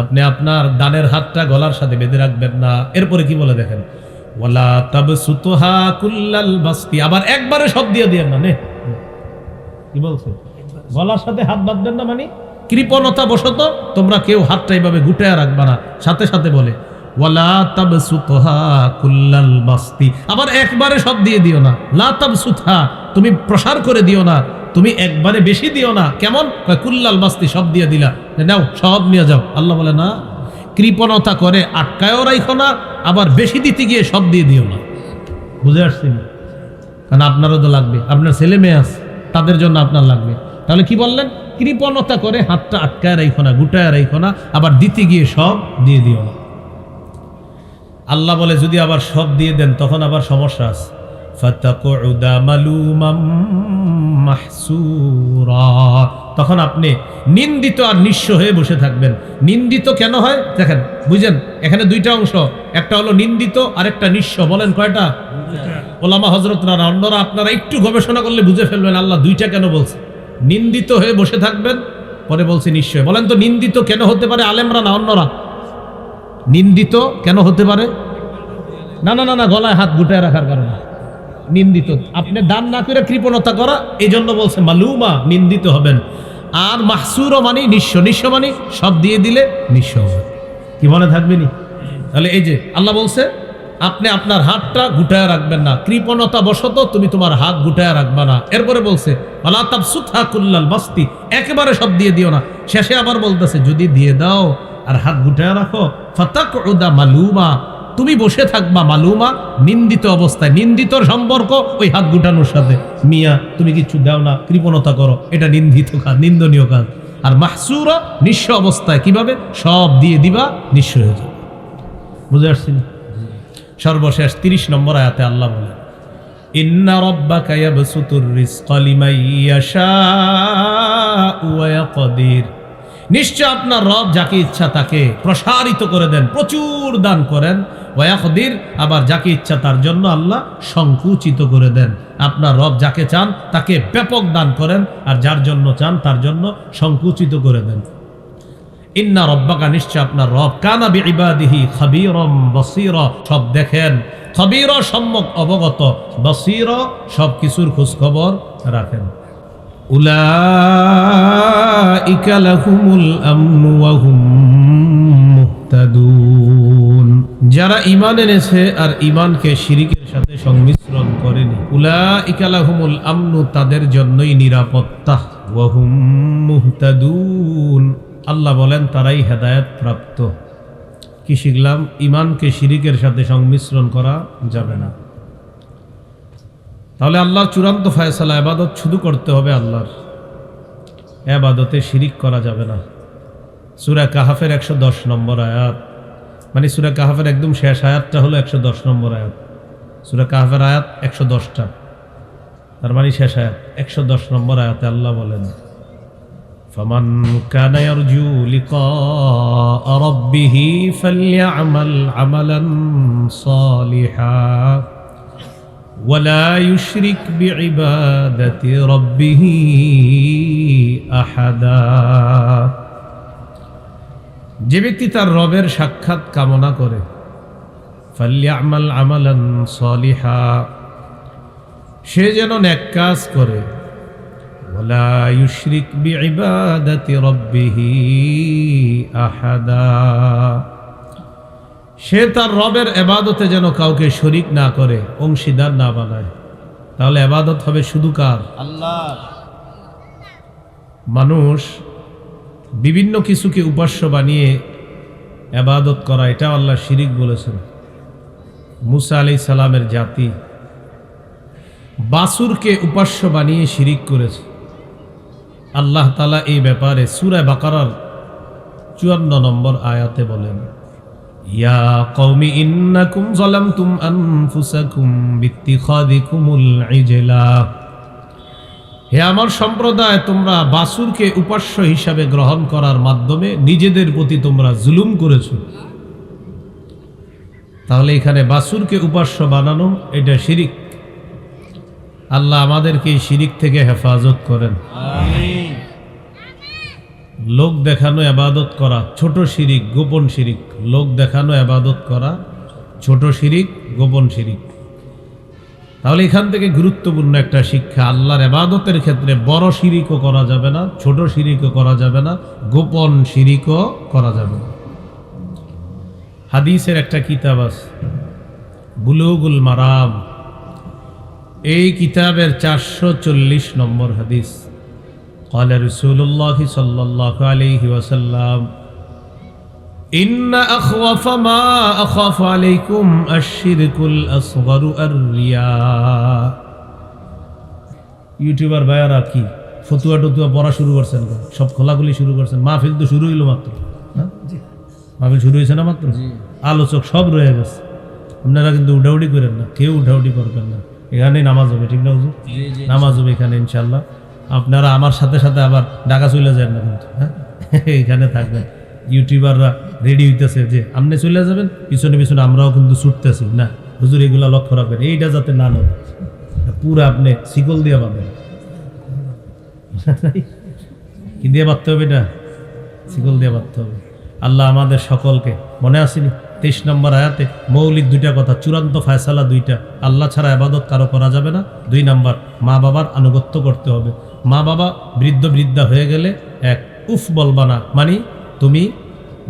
আপনি আপনার ডানের হাতটা গলার সাথে বেঁধে রাখবেন না। এরপরে কি বলে দেখেন, ওয়ালা তাবসুতহা কুল্লাল বাসতি, আবার একবারে সব দিয়ে দিয়েন না। কি বলছে? গলার সাথে হাত বাঁধবেন না, মানে কৃপণতা বশত তোমরা কেউ হাতটা এইভাবে গুটায় রাখবা না। সাথে সাথে বলে ওয়ালা তাবসুতহা কুল্লাল বাসতি, আবার একবারে সব দিয়ে দিও না। লা তাবসুতহা, তুমি প্রসার করে দিও না, তুমি একবারে বেশি দিও না। কেমন? কুল্লাল বাস্তি, সব দিয়ে দিলা, নাও সব নিয়ে যাও। আল্লাহ বলে না, কৃপণতা করে আটকায়ও রাখো না, আবার বেশি দিতে গিয়ে সব দিয়ে দিও না। বুঝে আসছি না? কারণ আপনারও তো লাগবে, আপনার ছেলে মেয়ে আছে, তাদের জন্য আপনার লাগবে। তাহলে কি বললেন? কৃপণতা করে হাতটা আটকায় রাখো না, গুটায় রাখো না, আবার দিতে গিয়ে সব দিয়ে দিও না। আল্লাহ বলে যদি আবার সব দিয়ে দেন তখন আবার সমস্যা আছে। ফাতাকুদা মালুমাম মাহসুরা, তখন আপনি নিন্দিত আর নিঃস্ব হয়ে বসে থাকবেন। নিন্দিত কেন হয় দেখেন, বুঝেন, এখানে দুইটা অংশ, একটা হলো নিন্দিত আর একটা নিঃস্ব। বলেন কয়টা? ওলামা হযরতরা, অন্যরা আপনারা একটু গবেষণা করলে বুঝে ফেলবেন আল্লাহ দুইটা কেন বলছে। নিন্দিত হয়ে বসে থাকবেন, পরে বলছে নিঃস্ব। বলেন তো নিন্দিত কেন হতে পারে? আলেমরা না অন্যরা? নিন্দিত কেন হতে পারে? না না না না, গলায় হাত গুটায় রাখার কারণে নিন্দিত। আপনি দান না করে কৃপণতা করা, এই জন্য বলছে মালুমা, নিন্দিত হবেন। আর মাহসুরও মানে নিঃস্ব, নিঃস্ব মানে সব দিয়ে দিলে নিঃস্ব হবে। কি মনে থাকবেনি? তাহলে এই যে আল্লাহ বলছে আপনি আপনার হাতটা গুটায় রাখবেন না, কৃপণতা বশত তুমি তোমার হাত গুটায় রাখবা না। এরপরে বলছে ওয়ালা তাবসুতহা কুল্লাল বাসতি, একেবারে সব দিয়ে দিও না। শেষে আবার বলতেছে যদি দিয়ে দাও আর হাত গুটায় রাখো, ফাতাকুদা মালুমা, তুমি বসে থাকবা মালুমা, নিন্দিত অবস্থায়। নিন্দিতর সম্পর্ক ওই হাত গুটানোর সাথে। মিয়া তুমি কিছু দাও না, কৃপণতা করো, এটা নিন্দিত কাজ, নিন্দনীয় কাজ। আর মাহসুরা, নিঃস্ব অবস্থায় কিভাবে সব দিয়ে দিবা, নিঃস্ব হয়ে যাবে। বুঝে আসছি? সর্বশেষ 30 নম্বর আয়াতে আল্লাহ বলে ইন্না রাব্বাকা ইয়াবসুতুর রিজকা লিমান ইয়াশাউ ওয়া ইয়াকদির, নিশ্চয় আপনার রব যাকে ইচ্ছা তাকে প্রসারিত করে দেন, প্রচুর দান করেন। ওয়া ইয়াকদির, আবার যাকে ইচ্ছা তার জন্য আল্লাহ সংকুচিত করে দেন। আপনার রব যাকে চান তাকে ব্যাপক দান করেন, আর যার জন্য চান তার জন্য সংকুচিত করে দেন। ইন্না রব্বাকা, নিশ্চয় আপনার রব, কানা বিইবাদিহি খাবীরাম বাসীরা, সব দেখেন, খাবীরা সম্যক অবগত, বাসীরা সব কিছুর খোঁজ খবর রাখেন। উলাইকা লাহুমুল আমনু ওয়া হুম মুহতাদুন, যারা ঈমান এনেছে আর ঈমানকে শিরকের সাথে সংমিশ্রণ করেনি। উলাইকা লাহুমুল আমনু, তাদের জন্যই নিরাপত্তা। ওয়া হুম মুহতাদুন, আল্লাহ বলেন তারাই হেদায়েত প্রাপ্ত। কি শিখলাম? ঈমানকে শিরকের সাথে সংমিশ্রণ করা যাবে না। তাহলে আল্লাহর চূড়ান্ত ফয়সালা, ইবাদত শুধু করতে হবে আল্লাহর, ইবাদতে শিরিক করা যাবে না। সূরা কাহাফের 110 নম্বর আয়াত, মানে সূরা কাহাফের একদম শেষ আয়াতটা হলো 110 নম্বর আয়াত। সূরা কাহাফের আয়াত 110টা, তার মানে শেষ আয়াত 110 নম্বর আয়াতে আল্লাহ বলেন ফামান কানা ইয়ারজু লিকা রাব্বিহি ফালইআমাল আমালান সালিহা ওয়ালা ইউশরিক বিইবাদাতি রাব্বিহি আহাদা, যে ব্যক্তি তার রবের সাক্ষাৎ কামনা করে, ফালইআমাল আমালান সালিহা, সে যেন নেক কাজ করে, ওয়ালা ইউশরিক বিইবাদাতি রাব্বিহি আহাদা, সে তার রবের ইবাদতে যেন কাউকে শরীক না করে, অংশীদার না বানায়। তাহলে ইবাদত হবে শুধু কার? আল্লাহ। মানুষ বিভিন্ন কিছুকে উপাস্য বানিয়ে ইবাদত করা, এটা আল্লাহ শিরিক বলেছেন। মুসা আলাইহিস সালামের জাতি বাছুরকে উপাস্য বানিয়ে শিরিক করেছে। আল্লাহ তাআলা এই ব্যাপারে সূরা বাকারার 54 নম্বর আয়াতে বলেন, ইয়া কওমি ইন্নাকুম যালামতুম আনফুসাকুম বিত্তিখাদিকুমুল ইজলা, হে আমার সম্প্রদায়, তোমরা বাছুরকে উপাস্য হিসাবে গ্রহণ করার মাধ্যমে নিজেদের প্রতি তোমরা জুলুম করেছো। তাহলে এখানে বাছুরকে উপাস্য বানানো এটা শিরিক। আল্লাহ আমাদেরকে এই শিরিক থেকে হেফাজত করেন। আমিন। লোক দেখানো ইবাদত করা ছোট শিরিক, গোপন শিরিক। লোক দেখানো ইবাদত করা ছোট শিরিক, গোপন শিরিক। তাহলে এখান থেকে গুরুত্বপূর্ণ একটা শিক্ষা, আল্লাহর ইবাদতের ক্ষেত্রে বড় শিরিকও করা যাবে না, ছোট শিরিকও করা যাবে না, গোপন শিরিকও করা যাবে না। হাদিসের একটা কিতাব আছে বুলুগুল মারাম, এই কিতাবের 440 নম্বর হাদিস। قال رسول الله صلى الله عليه وسلم إن أخوف ما أخاف عليكم الشرك الأصغر الرياء। ইউটিউবার ভাইয়ারা কি ফতুয়া টতুয়া পড়া শুরু করছেন, সব খোলাখুলি শুরু করছেন। মাহফিল তো শুরু হইল মাত্র, মাহফিল শুরু হয়েছে না মাত্র, আলোচক সব রয়ে গেছে। আপনারা কিন্তু উঠাউটি করেন না, কেউ উঠাউটি করবেন না। এখানে নামাজ হবে, ঠিক না হুজুর? নামাজ হবে এখানে ইনশাল্লাহ। আপনারা আমার সাথে সাথে আবার ঢাকা চলে যান না কিন্তু, হ্যাঁ, এখানে থাকবেন। ইউটিউবাররা রেডি হইতেছে যে আপনি চলে যাবেন, পিছনে পিছনে আমরাও কিন্তু ছুটতেছি না। হুজুর এগুলা লক্ষ্য রাখবেন, এইটা যাতে না নয়, পুরো আপনি শিকল দিয়ে বাঁধবেন। কি দিয়ে বাঁধতে হবে? এটা শিকল দিয়ে বাঁধতে হবে। আল্লাহ আমাদের সকলকে, মনে আসেনি 23 নম্বর আয়াতে মৌলিক দুইটা কথা, চূড়ান্ত ফায়সালা দুইটা, আল্লাহ ছাড়া ইবাদত কারো করা যাবে না। 2 নম্বর, মা বাবার আনুগত্য করতে হবে। মা বাবা বৃদ্ধ বৃদ্ধা হয়ে গেলে এক উফ বলবা না, মানে তুমি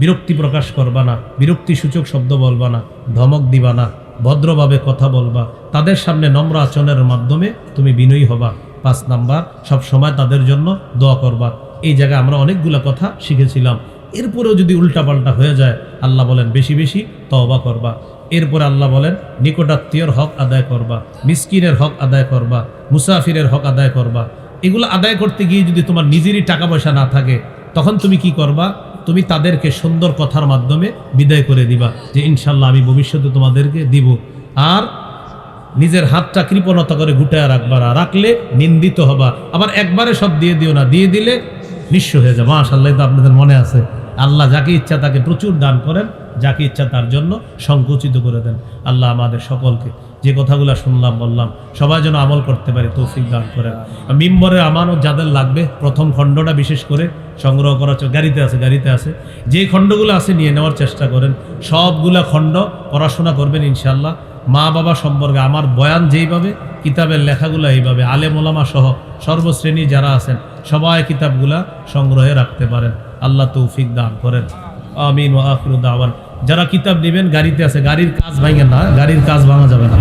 বিরক্তি প্রকাশ করবা না, বিরক্তি সূচক শব্দ বলবা না, ধমক দিবা না, ভদ্রভাবে কথা বলবা, তাদের সামনে নম্র আচরণের মাধ্যমে তুমি বিনয়ী হবা। 5 নাম্বার, সব সময় তাদের জন্য দোয়া করবা। এই জায়গায় আমরা অনেকগুলা কথা শিখেছিলাম। এরপরেও যদি উল্টাপাল্টা হয়ে যায়, আল্লাহ বলেন বেশি বেশি তওবা করবা। এরপরে আল্লাহ বলেন নিকটাত্মীয়র হক আদায় করবা, মিসকিনের হক আদায় করবা, মুসাফিরের হক আদায় করবা। এগুলো আদায় করতে গিয়ে যদি তোমার নিজেরই টাকা পয়সা না থাকে, তখন তুমি কি করবা? তুমি তাদেরকে সুন্দর কথার মাধ্যমে বিদায় করে দিবা যে ইনশাল্লাহ আমি ভবিষ্যতে তোমাদেরকে দিব। আর নিজের হাতটা কৃপণতা করে গুটায় রাখবা না, রাখলে নিন্দিত হবা। আবার একবারে সব দিয়ে দিও না, দিয়ে দিলে নিঃস্ব হয়ে যাবে। মাশাআল্লাহ, তো আপনাদের মনে আছে, আল্লাহ যাকে ইচ্ছা তাকে প্রচুর দান করেন, যাকে ইচ্ছা তার জন্য সংকুচিত করে দেন। আল্লাহ আমাদের সকলকে যে কথাগুলো শুনলাম বললাম সবাই যেন আমল করতে পারে তৌফিক দান করেন। মিম্বরের আমানত যাদের লাগবে, প্রথম খণ্ডটা বিশেষ করে সংগ্রহ করার গাড়িতে আছে, যে খণ্ডগুলো আছে নিয়ে নেওয়ার চেষ্টা করেন। সবগুলা খণ্ড পড়াশোনা করবেন ইনশাআল্লাহ। মা বাবা সম্পর্কে আমার বয়ান যেইভাবে, কিতাবের লেখাগুলো এইভাবে, আলেম ওলামা সহ সর্বশ্রেণী যারা আছেন সবাই কিতাবগুলা সংগ্রহে রাখতে পারেন। আল্লাহ তৌফিক দান করেন। আমিন ওয়া আখিরু দাওয়ান। যারা কিতাব নেবেন গাড়িতে আছে, গাড়ির কাজ ভাঙেন না, গাড়ির কাজ ভাঙা যাবে না।